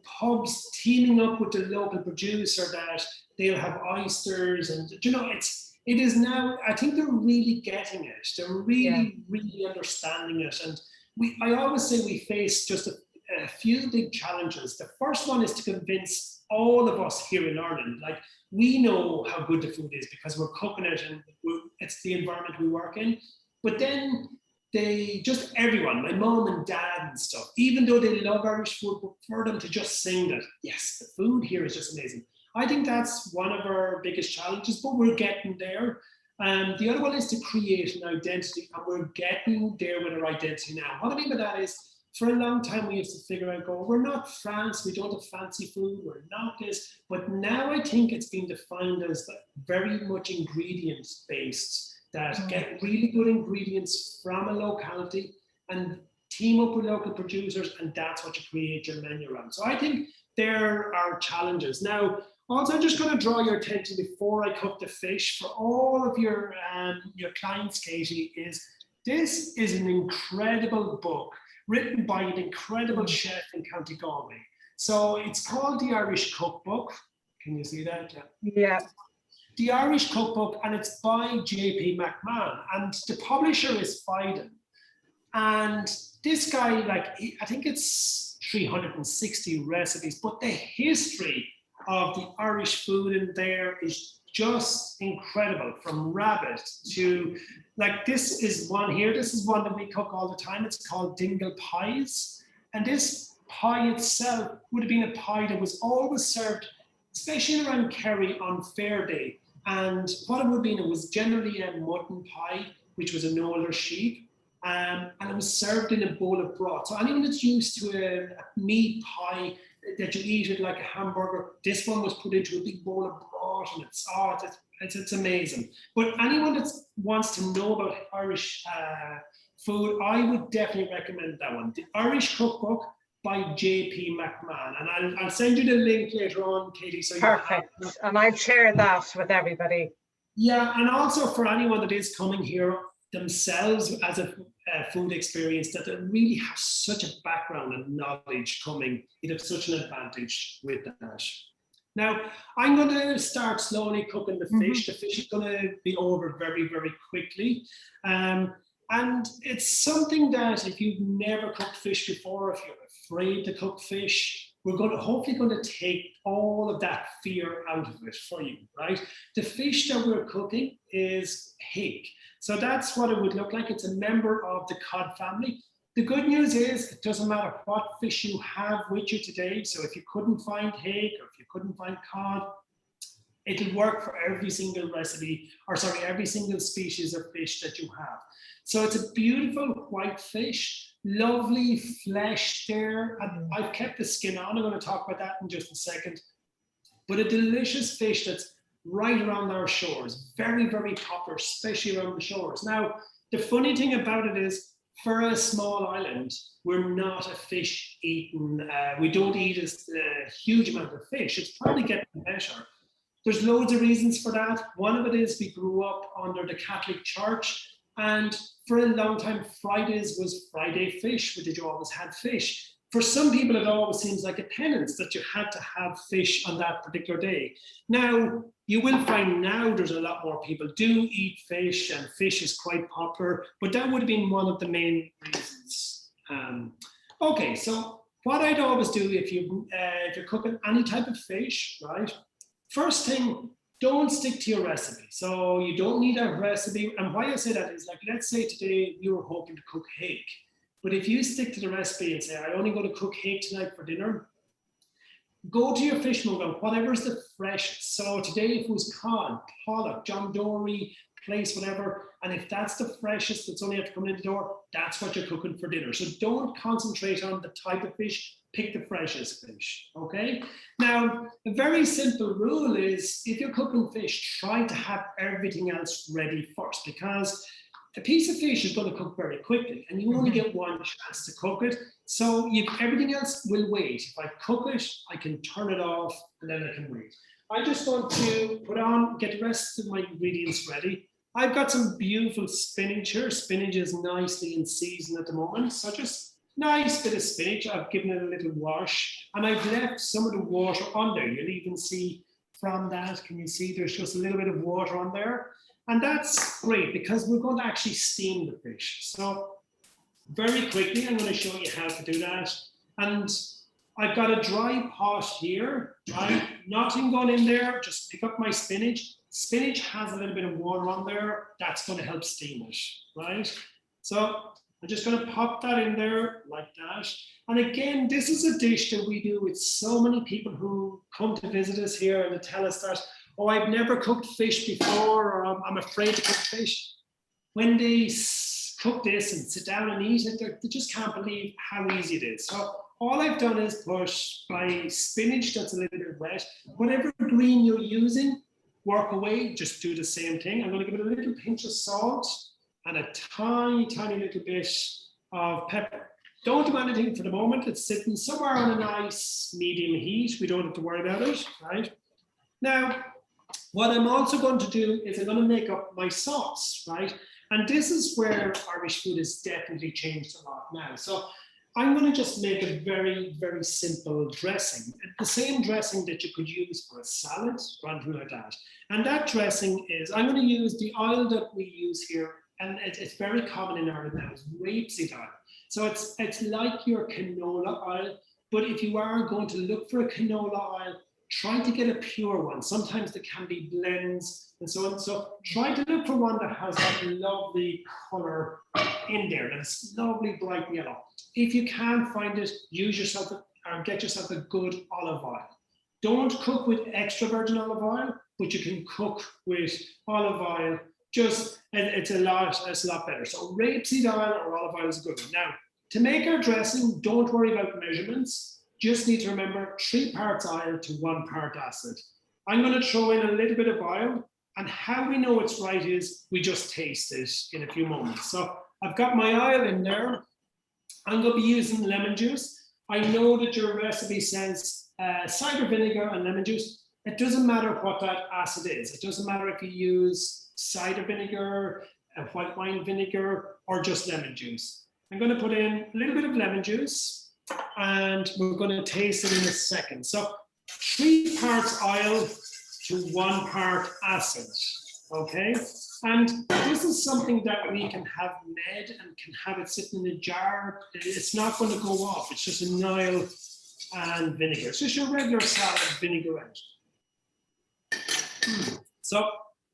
pubs teaming up with the local producer that they'll have oysters, and it is now, I think they're really getting it. They're really, really understanding it. And I always say we face just a few big challenges. The first one is to convince all of us here in Ireland, like we know how good the food is because we're cooking it and it's the environment we work in. But then everyone, my mom and dad and stuff, even though they love Irish food, but for them to just sing that, yes, the food here is just amazing. I think that's one of our biggest challenges, but we're getting there. The other one is to create an identity, and we're getting there with our identity now. What I mean by that is, for a long time we used to figure out, we're not France, we don't have fancy food, we're not this, but now I think it's been defined as very much ingredients based, that get really good ingredients from a locality and team up with local producers, and that's what you create your menu around. So I think there are challenges. Now, also, I'm just going to draw your attention before I cook the fish for all of your clients, Katie, this is an incredible book written by an incredible chef in County Galway. So it's called The Irish Cookbook. Can you see that? Yeah. The Irish Cookbook, and it's by J.P. McMahon, and the publisher is Fiden. And this guy, I think it's 360 recipes, but the history of the Irish food in there is just incredible, from rabbit to, this is one here, this is one that we cook all the time, it's called Dingle pies. And this pie itself would have been a pie that was always served, especially around Kerry on Fair Day. And what it would have been, it was generally a mutton pie, which was an older sheep, and it was served in a bowl of broth. So anyone that's used to a meat pie that you eat it like a hamburger, this one was put into a big bowl of broth, and it's amazing. But anyone that wants to know about Irish food, I would definitely recommend that one, The Irish Cookbook by J.P. McMahon. And I'll send you the link later on, Katie. So perfect. And I'll share that with everybody. Yeah, and also for anyone that is coming here themselves as a food experience, that they really have such a background and knowledge coming, you'd have such an advantage with that. Now, I'm going to start slowly cooking the fish. The fish is going to be over very, very quickly. And it's something that if you've never cooked fish before, if you're afraid to cook fish, we're hopefully going to take all of that fear out of it for you, right? The fish that we're cooking is hake. So that's what it would look like. It's a member of the cod family. The good news is it doesn't matter what fish you have with you today. So if you couldn't find hake, or if you couldn't find cod, it'll work for every single recipe, every single species of fish that you have. So it's a beautiful white fish, lovely flesh there. And I've kept the skin on. I'm going to talk about that in just a second. But a delicious fish that's right around our shores, very, very popular, especially around the shores. Now, the funny thing about it is, for a small island, we're not a fish eating, we don't eat a huge amount of fish. It's probably getting better. There's loads of reasons for that. One of it is we grew up under the Catholic Church, and for a long time, Fridays was Friday fish, where you always had fish. For some people, it always seems like a penance that you had to have fish on that particular day. Now, you will find now there's a lot more people do eat fish, and fish is quite popular, but that would have been one of the main reasons. Okay, so what I'd always do if you're cooking any type of fish, right? First thing, don't stick to your recipe. So you don't need a recipe. And why I say that is, let's say today you were hoping to cook hake. But if you stick to the recipe and say, I'm only going to cook hake tonight for dinner, go to your fishmonger, whatever's the fresh. So today, if it was cod, pollock, John Dory, plaice, whatever, and if that's the freshest that's only have to come in the door, that's what you're cooking for dinner. So don't concentrate on the type of fish, pick the freshest fish, okay? Now, a very simple rule is, if you're cooking fish, try to have everything else ready first, because a piece of fish is going to cook very quickly, and you only get one chance to cook it. So everything else will wait. If I cook it, I can turn it off, and then I can wait. I just want to get the rest of my ingredients ready. I've got some beautiful spinach here. Spinach is nicely in season at the moment. So just nice bit of spinach. I've given it a little wash, and I've left some of the water on there. You'll even see from that, can you see there's just a little bit of water on there? And that's great, because we're going to actually steam the fish. So very quickly, I'm going to show you how to do that. And I've got a dry pot here, right? Nothing going in there, just pick up my spinach. Spinach has a little bit of water on there. That's going to help steam it, right? So I'm just going to pop that in there like that. And again, this is a dish that we do with so many people who come to visit us here and they tell us that, oh, I've never cooked fish before, or I'm afraid to cook fish. When they cook this and sit down and eat it, they just can't believe how easy it is. So all I've done is put my spinach that's a little bit wet, whatever green you're using, work away, just do the same thing. I'm going to give it a little pinch of salt and a tiny, tiny little bit of pepper. Don't do anything for the moment. It's sitting somewhere on a nice medium heat. We don't have to worry about it, right? Now, what I'm also going to do is I'm going to make up my sauce, right? And this is where Irish food has definitely changed a lot now. So I'm going to just make a very, very simple dressing. The same dressing that you could use for a salad or anything like that. And that dressing is, I'm going to use the oil that we use here, and it's very common in Ireland now, is rapeseed oil. So it's like your canola oil, but if you are going to look for a canola oil, try to get a pure one. Sometimes there can be blends and so on. So try to look for one that has that lovely color in there, that's lovely bright yellow. If you can't find it, use yourself or get yourself a good olive oil. Don't cook with extra virgin olive oil, but you can cook with olive oil. Just it's a lot better. So rapeseed oil or olive oil is a good one. Now, to make our dressing, don't worry about measurements. Just need to remember 3 parts oil to 1 part acid. I'm going to throw in a little bit of oil, and how we know it's right is we just taste it in a few moments. So I've got my oil in there. I'm going to be using lemon juice. I know that your recipe says cider vinegar and lemon juice. It doesn't matter what that acid is. It doesn't matter if you use cider vinegar, white wine vinegar, or just lemon juice. I'm going to put in a little bit of lemon juice, and we're going to taste it in a second. So 3 parts oil to 1 part acid, okay? And this is something that we can have made and can have it sitting in a jar. It's not going to go off. It's just an oil and vinegar. It's just your regular salad vinaigrette. So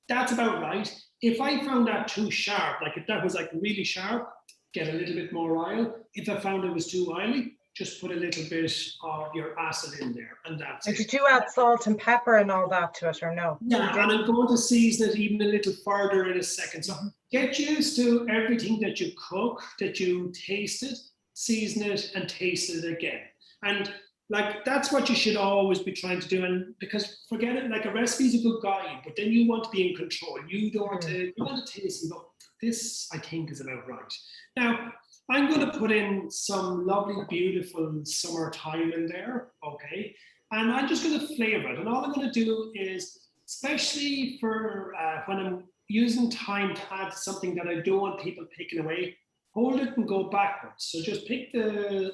that's about right. If I found that too sharp, like if that was like really sharp, get a little bit more oil. If I found it was too oily, just put a little bit of your acid in there, and that's And it. did you add salt and pepper and all that to it, or no? Yeah, and I'm going to season it even a little further in a second. So get used to everything that you cook, that you taste it, season it, and taste it again. And like that's what you should always be trying to do. And because forget it, like a recipe is a good guide, but then you want to be in control. You don't want to, you want to taste and go, this I think is about right. Now, I'm going to put in some lovely, beautiful summer thyme in there, okay? And I'm just going to flavor it. And all I'm going to do is, especially for when I'm using thyme to add something that I don't want people picking away, hold it and go backwards. So just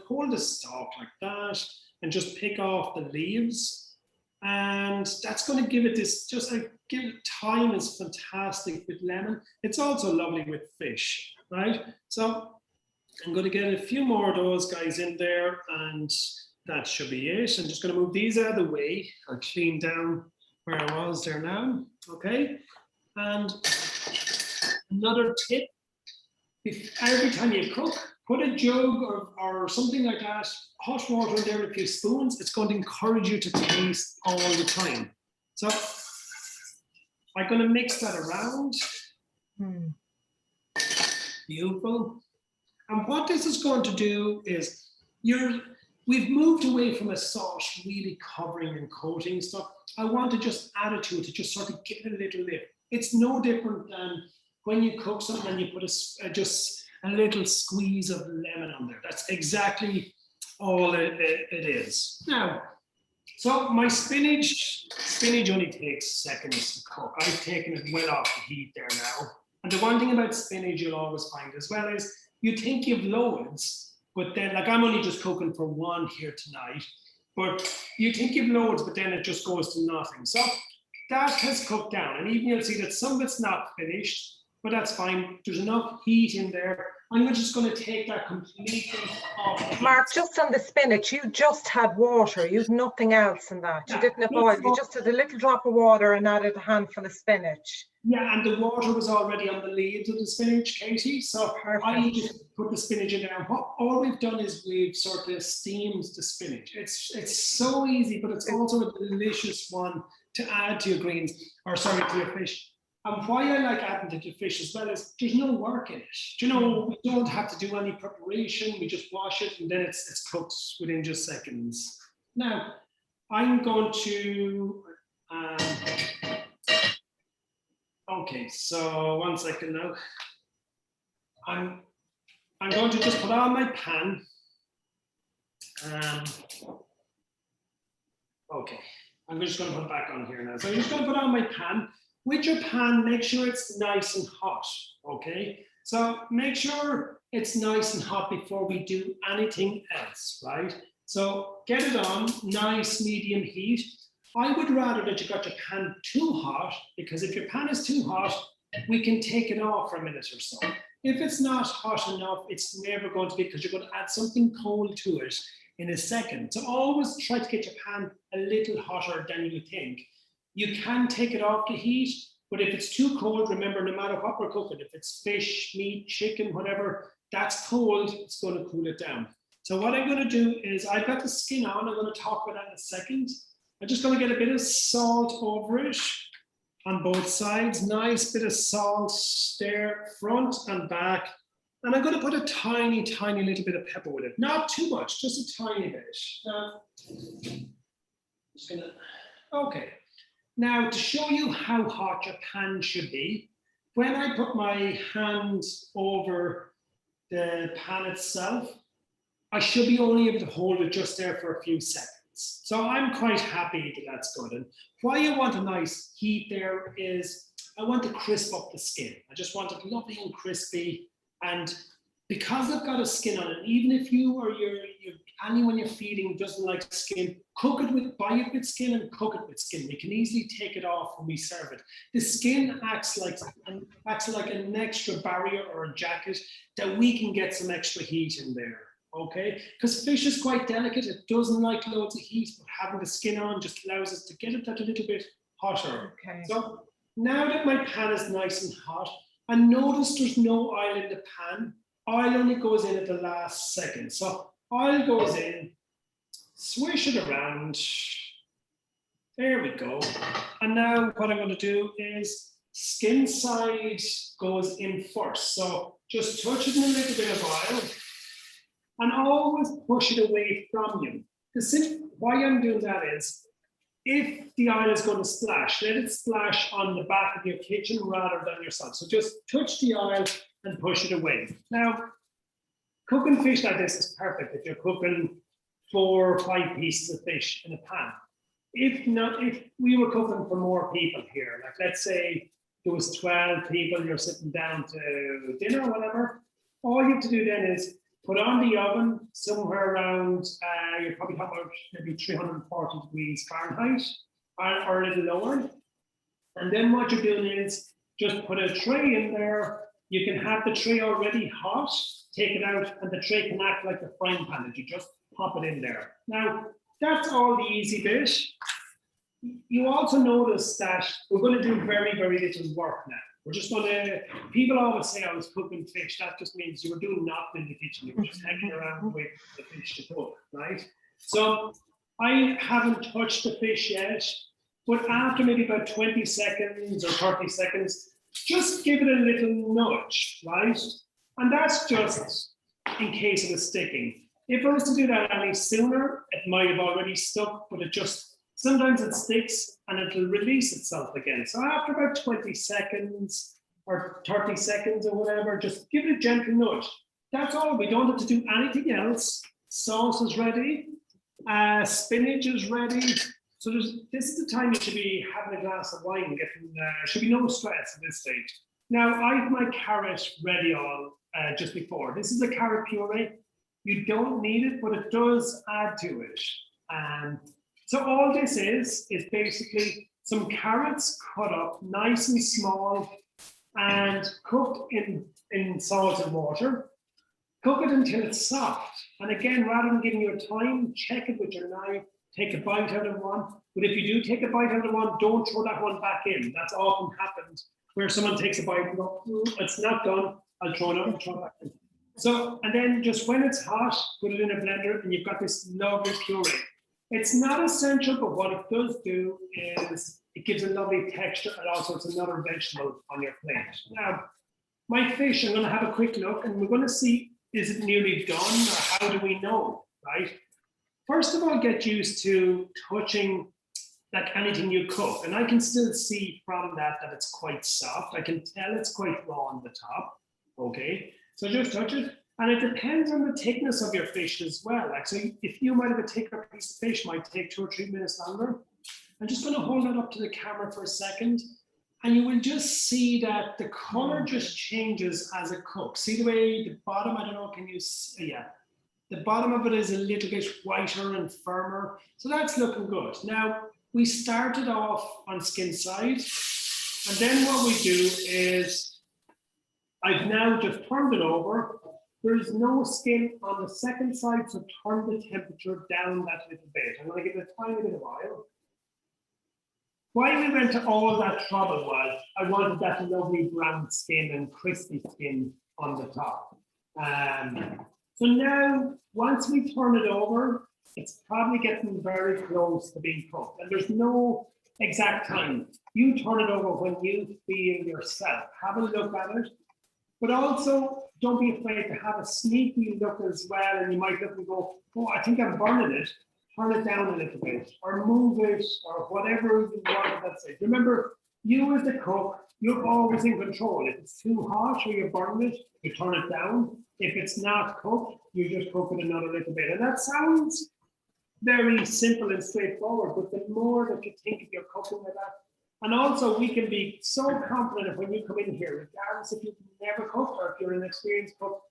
hold the stalk like that and just pick off the leaves. And that's going to give it this, thyme is fantastic with lemon. It's also lovely with fish, right? So I'm going to get a few more of those guys in there, and that should be it. I'm just going to move these out of the way. I'll clean down where I was there now, okay? And another tip, if every time you cook, put a jug or something like that, hot water in there with a few spoons. It's going to encourage you to taste all the time. So I'm going to mix that around. Beautiful. And what this is going to do is, we've moved away from a sauce really covering and coating stuff. I want to just add it to it to just sort of give it a little lift. It's no different than when you cook something and you put just a little squeeze of lemon on there. That's exactly all it is. Now, so my spinach only takes seconds to cook. I've taken it well off the heat there now. And the one thing about spinach you'll always find as well is you think you've loads, but then, like I'm only just cooking for 1 here tonight, but you think you've loads, but then it just goes to nothing. So that has cooked down, and even you'll see that some of it's not finished, but that's fine. There's enough heat in there I'm just going to take that completely off the heat. Mark, just on the spinach, you just had water. You'd nothing else in that. You Yeah, didn't have oil. You just had a little drop of water and added a handful of spinach. Yeah, and the water was already on the leaves of the spinach, Katie. So Perfect. I just put the spinach in there. All we've done is we've sort of steamed the spinach. It's so easy, but it's also a delicious one to add to your greens, or sorry, to your fish. And why I like adding to the fish as well is there's no work in it. You know, we don't have to do any preparation. We just wash it and then it's cooked within just seconds. Now, I'm going to, okay, so 1 second now. I'm going to just put on my pan. Okay, I'm just going to put it back on here now. So I'm just going to put on my pan. With your pan, make sure it's nice and hot, okay? So make sure it's nice and hot before we do anything else, right? So get it on, nice medium heat. I would rather that you got your pan too hot, because if your pan is too hot, we can take it off for a minute or so. If it's not hot enough, it's never going to be, because you're going to add something cold to it in a second. So always try to get your pan a little hotter than you think. You can take it off the heat, but if it's too cold, remember, no matter what we're cooking, if it's fish, meat, chicken, whatever, that's cold, it's going to cool it down. So what I'm going to do is, I've got the skin on, I'm going to talk about that in a second. I'm just going to get a bit of salt over it on both sides. Nice bit of salt there, front and back. And I'm going to put a tiny, tiny little bit of pepper with it. Not too much, just a tiny bit. Just gonna, okay. Now, to show you how hot your pan should be, when I put my hand over the pan itself, I should be only able to hold it just there for a few seconds. So I'm quite happy that that's good. And why I want a nice heat there is I want to crisp up the skin. I just want it lovely and crispy. And because I've got a skin on it, even if you or anyone you're feeding doesn't like skin, cook it with, buy it with skin and cook it with skin. We can easily take it off when we serve it. The skin acts like an extra barrier or a jacket that we can get some extra heat in there. Okay, because fish is quite delicate. It doesn't like loads of heat, but having the skin on just allows us to get it that a little bit hotter. Okay. So now that my pan is nice and hot, and notice there's no oil in the pan. Oil only goes in at the last second. So oil goes in, swish it around. There we go. And now what I'm going to do is skin side goes in first. So just touch it in a little bit of oil. And always push it away from you. Why I'm doing that is, if the oil is going to splash, let it splash on the back of your kitchen rather than yourself. So just touch the oil and push it away. Now, cooking fish like this is perfect if you're cooking 4 or 5 pieces of fish in a pan. If not, if we were cooking for more people here, like let's say there was 12 people, you're sitting down to dinner or whatever, all you have to do then is put on the oven somewhere around, you're probably talking about maybe 340 degrees Fahrenheit or a little lower. And then what you're doing is just put a tray in there. You can have the tray already hot, take it out, and the tray can act like a frying pan that you just pop it in there. Now, that's all the easy bit. You also notice that we're going to do very, very little work now. We're just going to, people always say I was cooking fish. That just means you were doing nothing in the kitchen. You were just hanging around waiting for the fish to cook, right? So I haven't touched the fish yet, but after maybe about 20 seconds or 30 seconds, just give it a little nudge, right? And that's just in case it was sticking. If I was to do that any sooner, it might have already stuck, but it just, sometimes it sticks and it'll release itself again. So after about 20 seconds or 30 seconds or whatever, just give it a gentle nudge. That's all. We don't have to do anything else. Sauce is ready. Spinach is ready. So this is the time you should be having a glass of wine and getting, should be no stress at this stage. Now I have my carrot ready all just before. This is a carrot puree. You don't need it, but it does add to it. So all this is basically some carrots cut up nice and small and cooked in salt and water. Cook it until it's soft. And again, rather than giving you a time, check it with your knife, take a bite out of one. But if you do take a bite out of one, don't throw that one back in. That's often happened where someone takes a bite and goes, it's not done, I'll throw it out and throw it back in. So, and then just when it's hot, put it in a blender and you've got this lovely puree. It's not essential, but what it does do is it gives a lovely texture and also it's another vegetable on your plate. Now, my fish, I'm going to have a quick look and we're going to see, is it nearly done or how do we know, right? First of all, get used to touching like anything you cook. And I can still see from that it's quite soft. I can tell it's quite raw on the top, okay? So just touch it. And it depends on the thickness of your fish as well. Like, so if you might have a thicker piece of fish, might take 2 or 3 minutes longer. I'm just going to hold it up to the camera for a second. And you will just see that the color just changes as it cooks. See the way the bottom, I don't know, can you see? Yeah. The bottom of it is a little bit whiter and firmer. So that's looking good. Now, we started off on skin side. And then what we do is, I've now just turned it over. There is no skin on the second side, so turn the temperature down that little bit. I'm going to give it a tiny bit of oil. Why we went to all that trouble was I wanted that lovely brown skin and crispy skin on the top. So now, once we turn it over, it's probably getting very close to being cooked. And there's no exact time. You turn it over when you feel yourself. Have a look at it. But also, don't be afraid to have a sneaky look as well. And you might look and go, oh, I think I'm burning it. Turn it down a little bit, or move it, or whatever you want. That's it. Remember, you as the cook, you're always in control. If it's too hot or you're burning it, you turn it down. If it's not cooked, you just cook it another little bit. And that sounds very simple and straightforward, but the more that you think of your cooking like that, and also we can be so confident when you come in here, regardless if you've never cooked or if you're an experienced cook,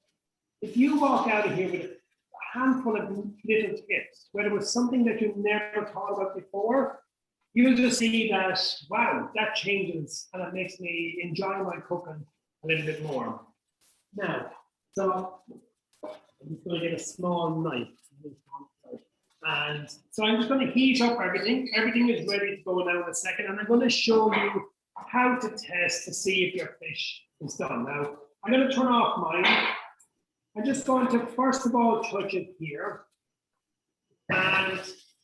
if you walk out of here with a handful of little tips, whether it was something that you never thought about before, you'll just see that, wow, that changes and it makes me enjoy my cooking a little bit more. Now, so I'm just going to get a small knife. And so I'm just going to heat up everything. Everything is ready to go now in a second. And I'm going to show you how to test to see if your fish is done. Now, I'm going to turn off mine. I'm just going to, first of all, touch it here. And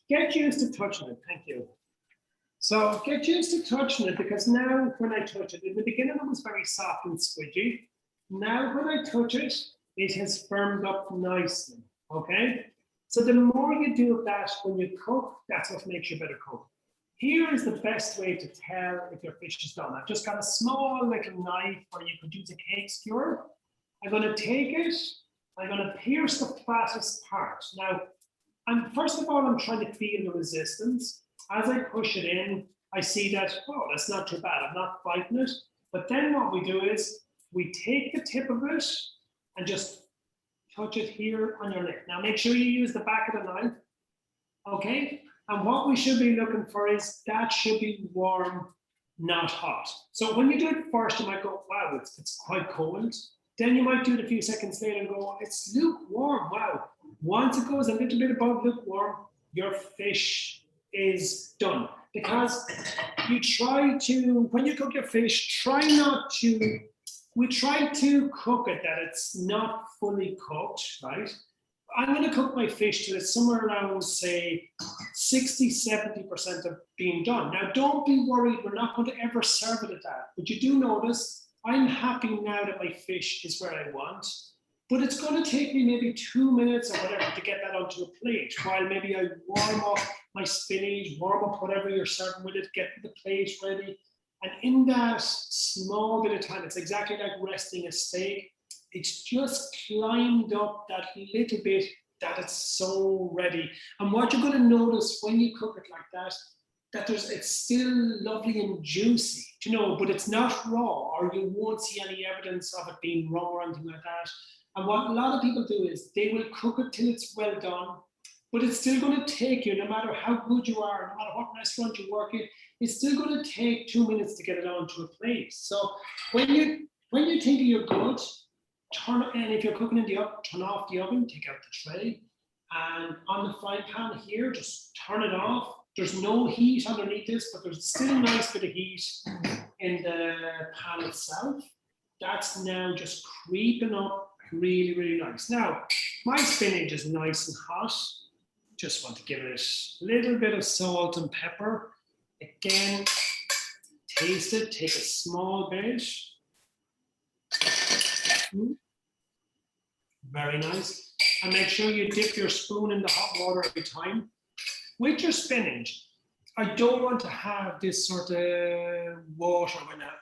get used to touching it. Thank you. So get used to touching it because now when I touch it, in the beginning it was very soft and squidgy. Now when I touch it, it has firmed up nicely, okay? So the more you do of that when you cook, that's what makes you a better cook. Here is the best way to tell if your fish is done. I've just got a small little knife, or you could use a cake skewer. I'm going to take it, I'm going to pierce the flattest part. Now, first of all, I'm trying to feel the resistance. As I push it in, I see that, oh, that's not too bad. I'm not fighting it. But then what we do is we take the tip of it and just touch it here on your lip. Now, make sure you use the back of the knife, okay? And what we should be looking for is that should be warm, not hot. So when you do it first, you might go, wow, it's quite cold. Then you might do it a few seconds later and go, it's lukewarm, wow. Once it goes a little bit above lukewarm, your fish is done. Because you try to, when you cook your fish, we try to cook it that it's not fully cooked, right? I'm going to cook my fish till it's somewhere around, say, 60, 70% of being done. Now, don't be worried. We're not going to ever serve it at that. But you do notice, I'm happy now that my fish is where I want. But it's going to take me maybe 2 minutes or whatever to get that onto a plate, while maybe I warm up my spinach, warm up whatever you're serving with it, get the plate ready. And in that small bit of time, it's exactly like resting a steak. It's just climbed up that little bit that it's so ready. And what you're going to notice when you cook it like that, it's still lovely and juicy, but it's not raw, or you won't see any evidence of it being raw or anything like that. And what a lot of people do is they will cook it till it's well done, but it's still going to take you, no matter how good you are, no matter what restaurant you work in, it's still going to take 2 minutes to get it onto a plate. So when you think you're good, and if you're cooking in the oven, turn off the oven, take out the tray. And on the frying pan here, just turn it off. There's no heat underneath this, but there's still a nice bit of heat in the pan itself. That's now just creeping up really, really nice. Now, my spinach is nice and hot. Just want to give it a little bit of salt and pepper. Again, taste it, take a small bit. Very nice. And make sure you dip your spoon in the hot water every time. With your spinach, I don't want to have this sort of water right now.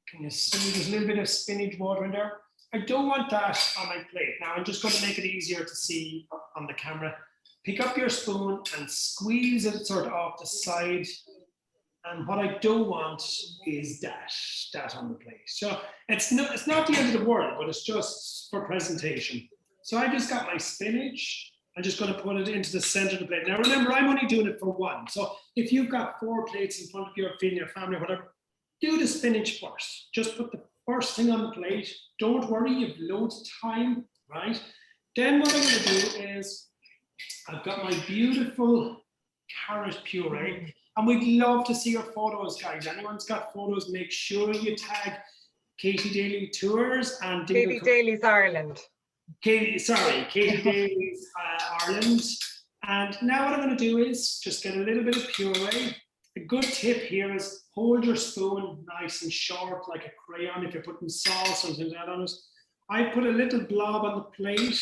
Can you see there's a little bit of spinach water in there? I don't want that on my plate. Now I'm just going to make it easier to see on the camera. Pick up your spoon and squeeze it sort of off the side. And what I don't want is that on the plate. So it's not the end of the world, but it's just for presentation. So I just got my spinach. I'm just going to put it into the center of the plate. Now remember, I'm only doing it for one. So if you've got 4 plates in front of you, feeding your family, whatever, do the spinach first. Just put the first thing on the plate. Don't worry, you've loads of time, right? Then what I'm going to do is, I've got my beautiful carrot puree. And we'd love to see your photos, guys. Anyone's got photos, make sure you tag Katie Daly Tours and Katie Daly's Ireland. Katie Daly's Ireland. And now what I'm going to do is just get a little bit of puree. A good tip here is hold your spoon nice and short like a crayon if you're putting sauce or something like that on it. I put a little blob on the plate,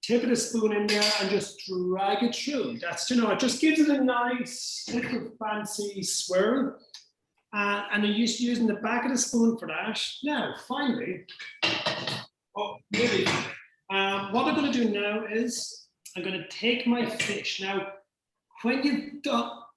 tip of the spoon in there and just drag it through. That's, it just gives it a nice little fancy swirl. And I'm just using the back of the spoon for that. Now, finally, what I'm going to do now is I'm going to take my fish. Now, when you've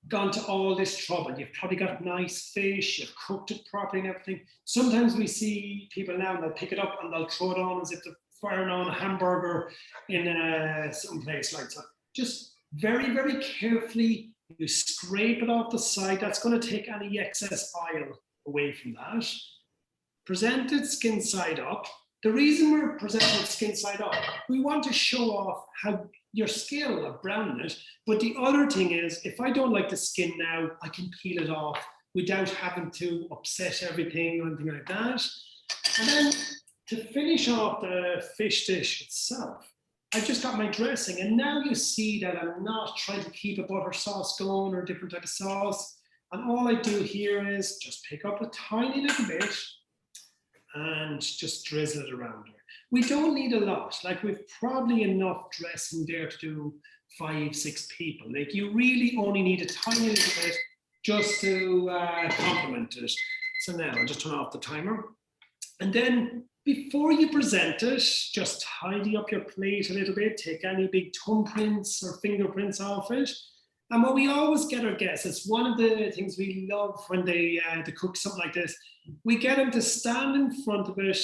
gone to all this trouble, you've probably got nice fish, you've cooked it properly and everything. Sometimes we see people now, and they'll pick it up and they'll throw it on as if they're firing on a hamburger in some place like that. Just very, very carefully, you scrape it off the side. That's going to take any excess oil away from that. Present it skin side up. The reason we're presenting it skin side up, we want to show off how your skill of browning it. But the other thing is, if I don't like the skin now, I can peel it off without having to upset everything or anything like that. And then to finish off the fish dish itself, I just got my dressing. And now you see that I'm not trying to keep a butter sauce going or a different type of sauce. And all I do here is just pick up a tiny little bit and just drizzle it around there. We don't need a lot. Like, we've probably enough dressing there to do 5-6 people. Like, you really only need a tiny little bit just to complement it. So now I'll just turn off the timer. And then before you present it, just tidy up your plate a little bit, take any big thumbprints or fingerprints off it. And what we always get our guests, it's one of the things we love when they cook something like this, we get them to stand in front of it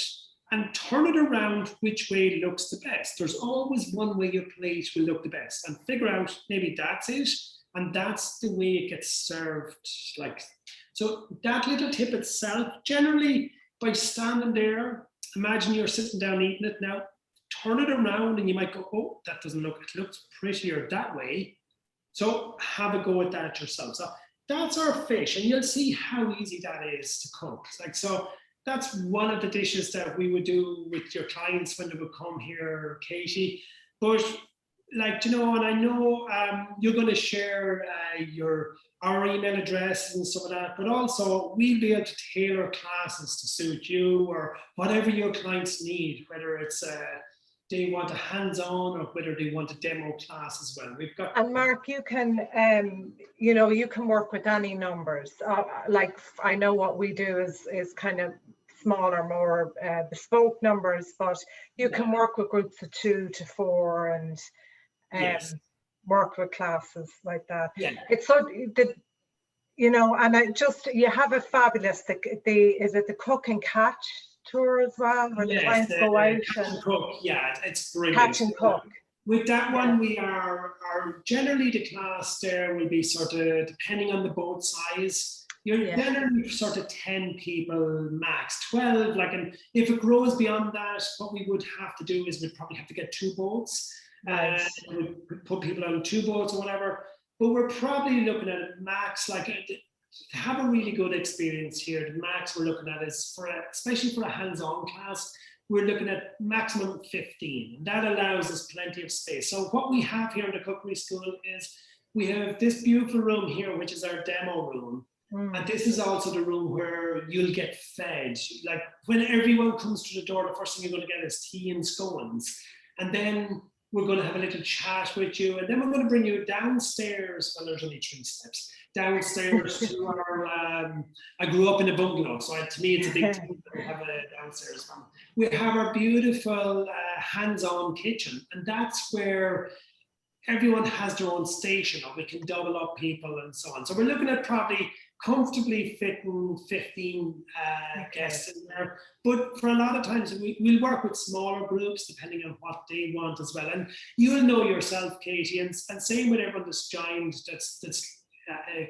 and turn it around which way looks the best. There's always one way your plate will look the best, and figure out maybe that's it, and that's the way it gets served. Like, so that little tip itself, generally by standing there, imagine you're sitting down eating it now, turn it around and you might go, oh, that doesn't look, it looks prettier that way. So have a go at that yourself. So that's our fish, and you'll see how easy that is to cook. Like, so that's one of the dishes that we would do with your clients when they would come here, Katie. But like, and I know you're going to share our email addresses and stuff like that, but also we'll be able to tailor classes to suit you or whatever your clients need, whether it's they want a hands-on or whether they want a demo class as well. We've got. And Mark, you can, you can work with any numbers. Like, I know what we do is kind of smaller, more bespoke numbers, but you can work with groups of 2 to 4 and Yes. work with classes like that. Yeah. It's so and you have a fabulous is it the cook and catch tour as well, where the clients go out and cook. Yeah, it's brilliant. Catch and cook. With that one, we are generally the class there will be sort of depending on the boat size. you're generally sort of 10 people max, 12. Like, and if it grows beyond that, what we would have to do is we'd probably have to get 2 boats. We'd put people on 2 boats or whatever. But we're probably looking at a max, like to have a really good experience here. The max we're looking at is especially for a hands-on class, we're looking at maximum 15. And that allows us plenty of space. So what we have here in the cookery school is we have this beautiful room here, which is our demo room. And this is also the room where you'll get fed. Like when everyone comes to the door, the first thing you're going to get is tea and scones. And then we're going to have a little chat with you. And then we're going to bring you downstairs. Well, there's only 3 steps. Downstairs to our, I grew up in a bungalow. So to me, it's a big thing that we have a downstairs. We have our beautiful hands-on kitchen. And that's where everyone has their own station, or we can double up people and so on. So we're looking at probably comfortably fitting 15 guests in there. But for a lot of times, we'll work with smaller groups depending on what they want as well. And you'll know yourself, Katie, and same with everyone that's joined, that's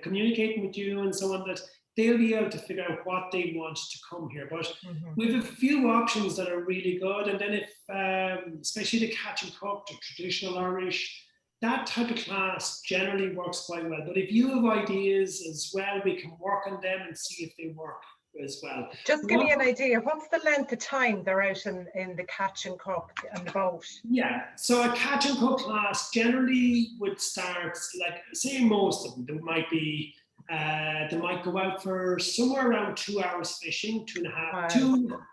communicating with you and so on, that they'll be able to figure out what they want to come here. But we have a few options that are really good. And then if, especially the catch and cook, the traditional Irish, that type of class generally works quite well. But if you have ideas as well, we can work on them and see if they work as well. Just give me an idea. What's the length of time they're out in the catch and cook and the boat? Yeah, so a catch and cook class generally would start, like, say most of them, there might be, they might go out for somewhere around 2 hours fishing, 2.5,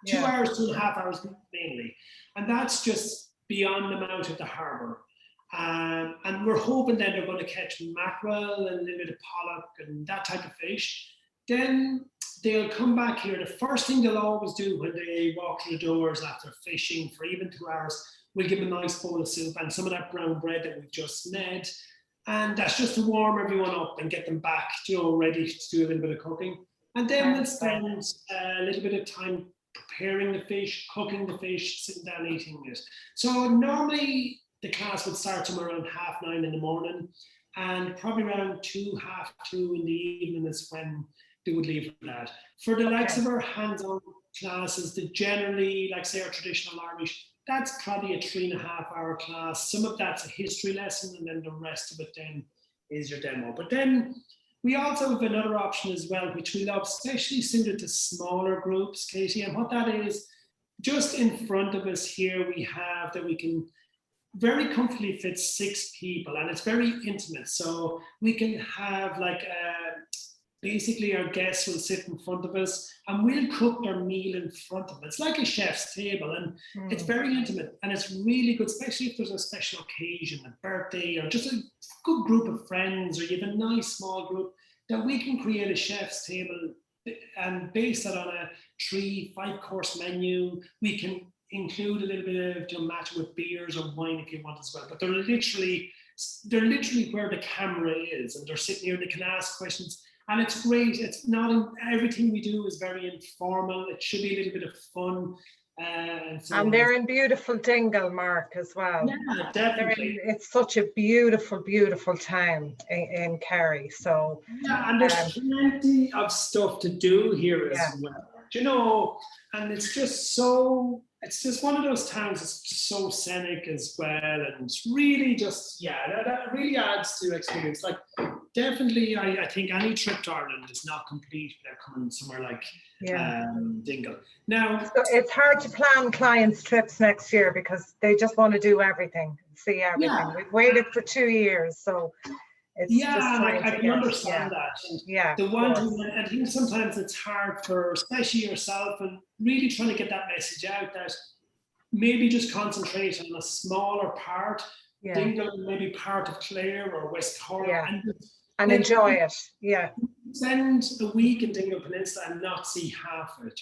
2 hours, 2.5 hours mainly. And that's just beyond them out at the harbour. And we're hoping then they're going to catch mackerel and a little bit of pollock and that type of fish. Then they'll come back here. The first thing they'll always do when they walk through the doors after fishing for even 2 hours, we'll give them a nice bowl of soup and some of that brown bread that we've just made. And that's just to warm everyone up and get them back, ready to do a little bit of cooking. And then we'll spend a little bit of time preparing the fish, cooking the fish, sitting down eating it. So normally the class would start somewhere around 9:30 in the morning, and probably around 2, 2:30 in the evening is when they would leave for that. For the likes of our hands-on classes, that generally, like say our traditional Irish, that's probably a 3.5-hour class. Some of that's a history lesson, and then the rest of it then is your demo. But then we also have another option as well, which we love, especially suited to smaller groups, Katie. And what that is, just in front of us here, we have that we can very comfortably fit 6 people, and it's very intimate. So we can have like basically our guests will sit in front of us and we'll cook their meal in front of them. It's like a chef's table, and it's very intimate, and it's really good, especially if there's a special occasion, a birthday, or just a good group of friends, or you have a nice small group, that we can create a chef's table and base that on a 3-5 course menu. We can include a little bit of match with beers or wine if you want as well. But they're literally where the camera is, and they're sitting here and they can ask questions. And it's great. It's not everything we do is very informal. It should be a little bit of fun. And they're in beautiful Dingle, Mark, as well. Yeah, definitely. It's such a beautiful, beautiful town in Kerry. So yeah, and there's plenty of stuff to do here as well. And it's just one of those towns that's so scenic as well, and it's really just that really adds to the experience. Like definitely, I think any trip to Ireland is not complete without coming somewhere like Dingle. Now, so it's hard to plan clients' trips next year because they just want to do everything, see everything. Yeah. We've waited for 2 years, so it's just I can understand that. And the one thing, I think sometimes it's hard for, especially yourself, and really trying to get that message out that maybe just concentrate on a smaller part, Dingle, maybe part of Clare or West Cork, and enjoy it. Yeah. Spend a week in Dingle Peninsula and not see half of it,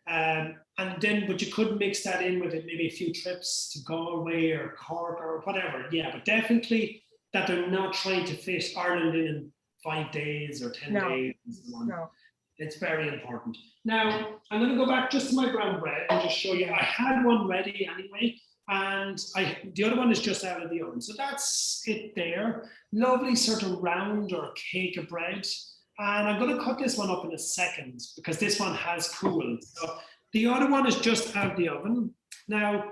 and then, but you could mix that in with it, maybe a few trips to Galway or Cork or whatever. Yeah, but definitely that they're not trying to fit Ireland in 5 days or 10 days. No. It's very important. Now, I'm going to go back just to my brown bread and just show you. I had one ready anyway, and the other one is just out of the oven. So that's it there. Lovely sort of round or cake of bread. And I'm going to cut this one up in a second because this one has cooled. So the other one is just out of the oven. Now,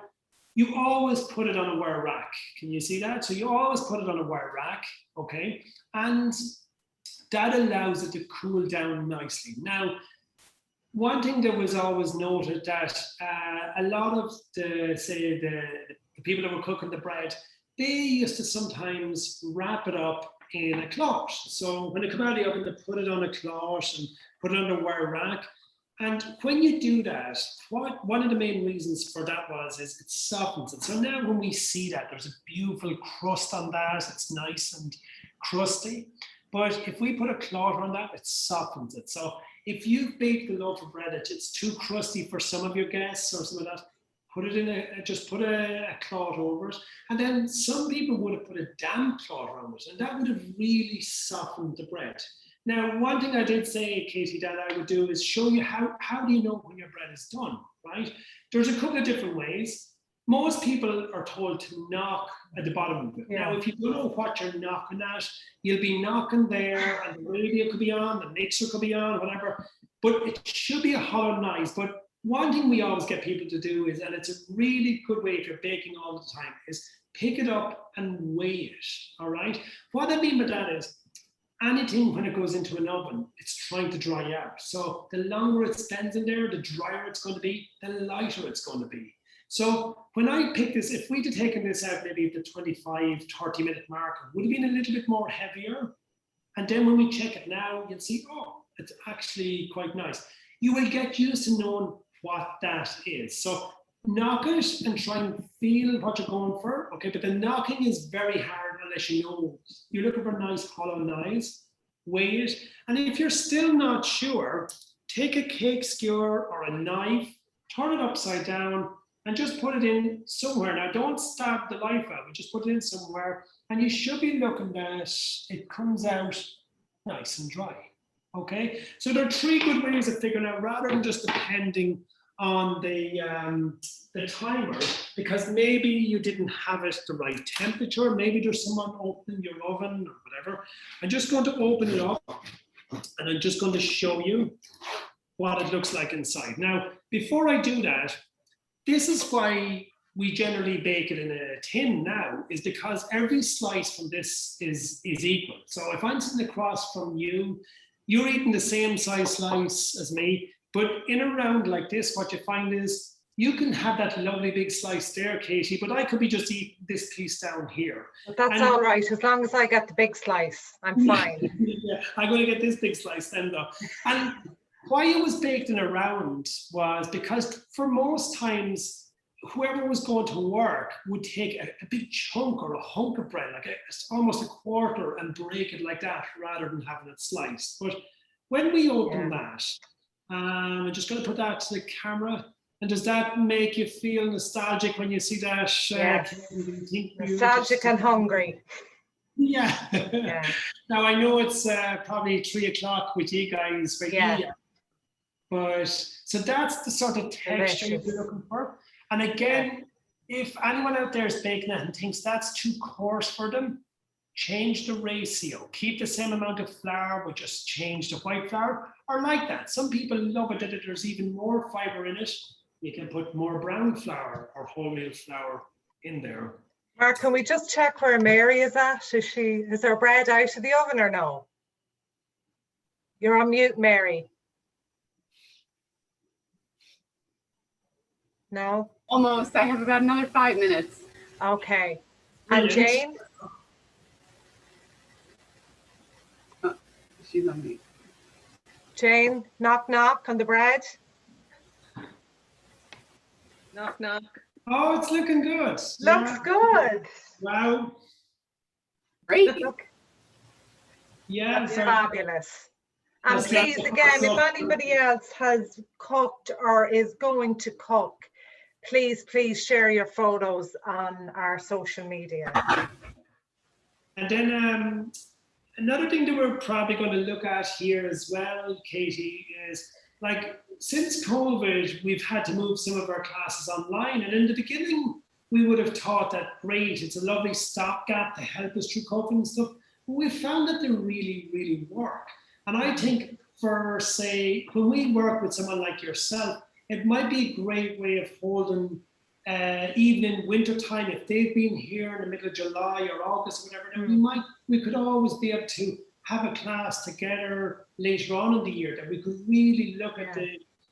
you always put it on a wire rack. Can you see that? So you always put it on a wire rack, okay? And that allows it to cool down nicely. Now, one thing that was always noted that a lot of the people that were cooking the bread, they used to sometimes wrap it up in a cloth. So when it came out of the oven, they put it on a cloth and put it on a wire rack. And when you do that, one of the main reasons for that is it softens it. So now when we see that, there's a beautiful crust on that. It's nice and crusty. But if we put a cloth on that, it softens it. So if you've baked a loaf of bread, it's too crusty for some of your guests or something like that, put it in just put a cloth over it. And then some people would have put a damp cloth around it, and that would have really softened the bread. Now, one thing I did say, Katie, that I would do is show you how do you know when your bread is done, right? There's a couple of different ways. Most people are told to knock at the bottom of it. Yeah. Now, if you don't know what you're knocking at, you'll be knocking there, and the radio could be on, the mixer could be on, whatever, but it should be a hollow noise. But one thing we always get people to do is, and it's a really good way if you're baking all the time, is pick it up and weigh it, all right? What I mean by that is, anything when it goes into an oven, it's trying to dry out. So the longer it spends in there, the drier it's going to be, the lighter it's going to be. So when I pick this, if we'd have taken this out maybe at the 25, 30 minute mark, it would have been a little bit more heavier. And then when we check it now, you'll see, oh, it's actually quite nice. You will get used to knowing what that is. So knock it and try and feel what you're going for, okay? But the knocking is very hard unless you know. You're looking for a nice hollow noise, weigh it. And if you're still not sure, take a cake skewer or a knife, turn it upside down, and just put it in somewhere. Now, don't stab the life out, but just put it in somewhere, and you should be looking that it comes out nice and dry, okay? So there are three good ways of figuring out, rather than just depending on the timer, because maybe you didn't have it the right temperature, maybe there's someone opening your oven or whatever. I'm just going to open it up, and I'm just going to show you what it looks like inside. Now, before I do that, this is why we generally bake it in a tin now, is because every slice from this is equal. So if I'm sitting across from you, you're eating the same size slice as me, but in a round like this, what you find is you can have that lovely big slice there, Katie, but I could be just eating this piece down here. But that's all right, as long as I get the big slice, I'm fine. Yeah, I'm going to get this big slice then though. And why it was baked in a round was because for most times, whoever was going to work would take a big chunk or a hunk of bread, like almost a quarter, and break it like that rather than having it sliced. But when we open that, I'm just going to put that to the camera. And does that make you feel nostalgic when you see that? Yes. Nostalgic and hungry. Yeah. Now I know it's probably 3 o'clock with you guys, but but so that's the sort of texture you're looking for. And again, if anyone out there is baking it and thinks that's too coarse for them, change the ratio. Keep the same amount of flour, but just change the white flour, or like that. Some people love it that there's even more fiber in it. You can put more brown flour or wholemeal flour in there. Mark, can we just check where Mary is at? Is her bread out of the oven or no? You're on mute, Mary. No? Almost. I have about another 5 minutes. Okay. And Jane? Oh, she's on mute. Jane, knock, knock on the bread. Knock, knock. Oh, it's looking good. Looks good. Wow. Great. Yeah. That's fabulous. And please, again, if anybody else has cooked or is going to cook, please share your photos on our social media. And then another thing that we're probably going to look at here as well, Katie, is like, since COVID, we've had to move some of our classes online. And in the beginning, we would have thought that, great, it's a lovely stopgap to help us through COVID and stuff. But we found that they really, really work. And I think for, say, when we work with someone like yourself, it might be a great way of holding, even in winter time, if they've been here in the middle of July or August or whatever, then we could always be able to have a class together later on in the year, that we could really look at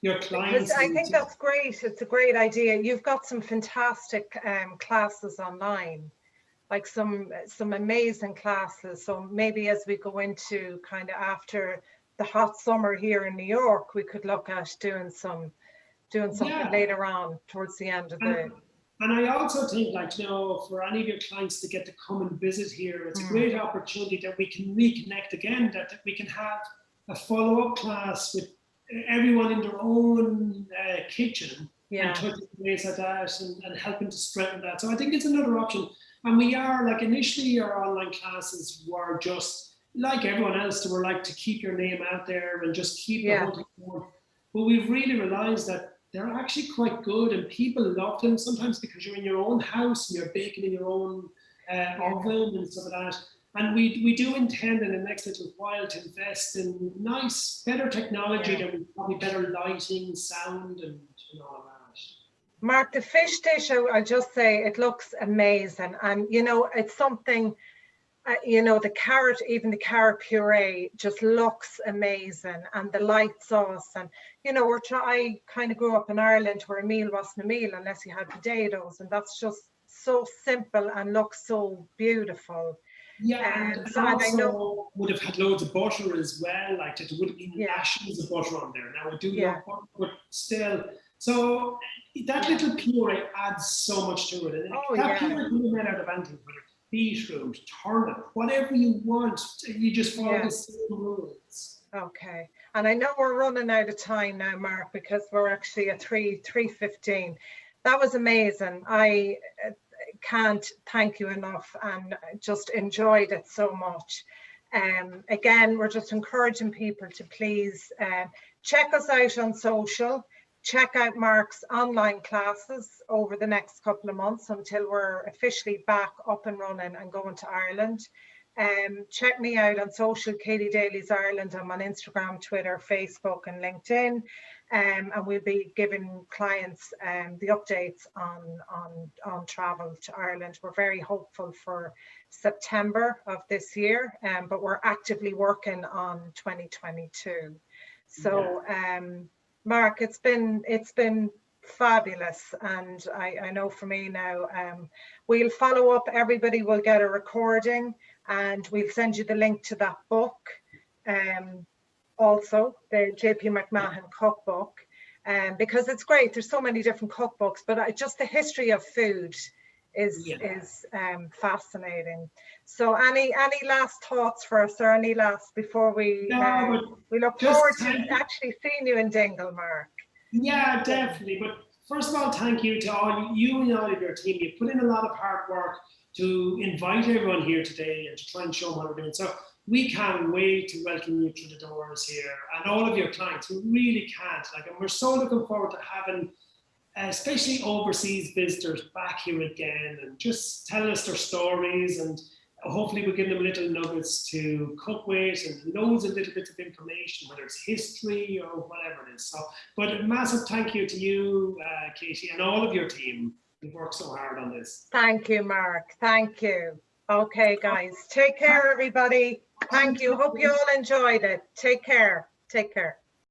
your clients. Because I think that's great. It's a great idea. You've got some fantastic classes online, like some amazing classes. So maybe as we go into kind of after the hot summer here in New York, we could look at doing something later on towards the end of the. And I also think, like, you know, for any of your clients to get to come and visit here, it's a great opportunity that we can reconnect again, that we can have a follow-up class with everyone in their own kitchen and touching base at that and helping to strengthen that. So I think it's another option. And we are, like, initially our online classes were just like everyone else, they were like to keep your name out there and just keep the whole thing going. But we've really realized that they're actually quite good, and people love them sometimes because you're in your own house and you're baking in your own oven and stuff like that. And we do intend in the next little while to invest in nice, better technology, that will probably better lighting, sound, and all that. Mark, the fish dish, I just say it looks amazing, and you know, it's something. You know, the carrot puree just looks amazing, and the light sauce, and you know, I kind of grew up in Ireland where a meal wasn't a meal unless you had potatoes, and that's just so simple and looks so beautiful. Yeah, and so also I know would have had loads of butter as well, like it would have been lashes of butter on there. Now I do love butter, but still, so that little puree adds so much to it. And that puree can be made out of anything, whether it's beetroot, turnip, whatever you want. You just follow the same rules. Okay, and I know we're running out of time now, Mark, because we're actually at 3:15. That was amazing. I can't thank you enough, and just enjoyed it so much. Again, we're just encouraging people to please check us out on social. Check out Mark's online classes over the next couple of months until we're officially back up and running and going to Ireland. Check me out on social, Katie Daly's Ireland. I'm on Instagram, Twitter, Facebook, and LinkedIn. And we'll be giving clients the updates on travel to Ireland. We're very hopeful for September of this year, but we're actively working on 2022. So, Mark, it's been fabulous, and I know for me now, we'll follow up. Everybody will get a recording, and we'll send you the link to that book, also the JP McMahon cookbook, because it's great. There's so many different cookbooks, but just the history of food is fascinating. So any last thoughts for us, or any last before we look forward to actually seeing you in Dingle, Mark? Yeah, definitely. But first of all, thank you to all you and all of your team. You put in a lot of hard work to invite everyone here today and to try and show them what we're doing. So we can't wait to welcome you through the doors here, and all of your clients. We really can't. And we're so looking forward to having especially overseas visitors back here again and just telling us their stories, and hopefully we'll give them little nuggets to cook with and loads of little bits of information, whether it's history or whatever it is. So, but a massive thank you to you, Katie, and all of your team. You've worked so hard on this. Thank you, Mark. Thank you. Okay, guys, take care, everybody. Thank you. Hope you all enjoyed it. Take care. Take care.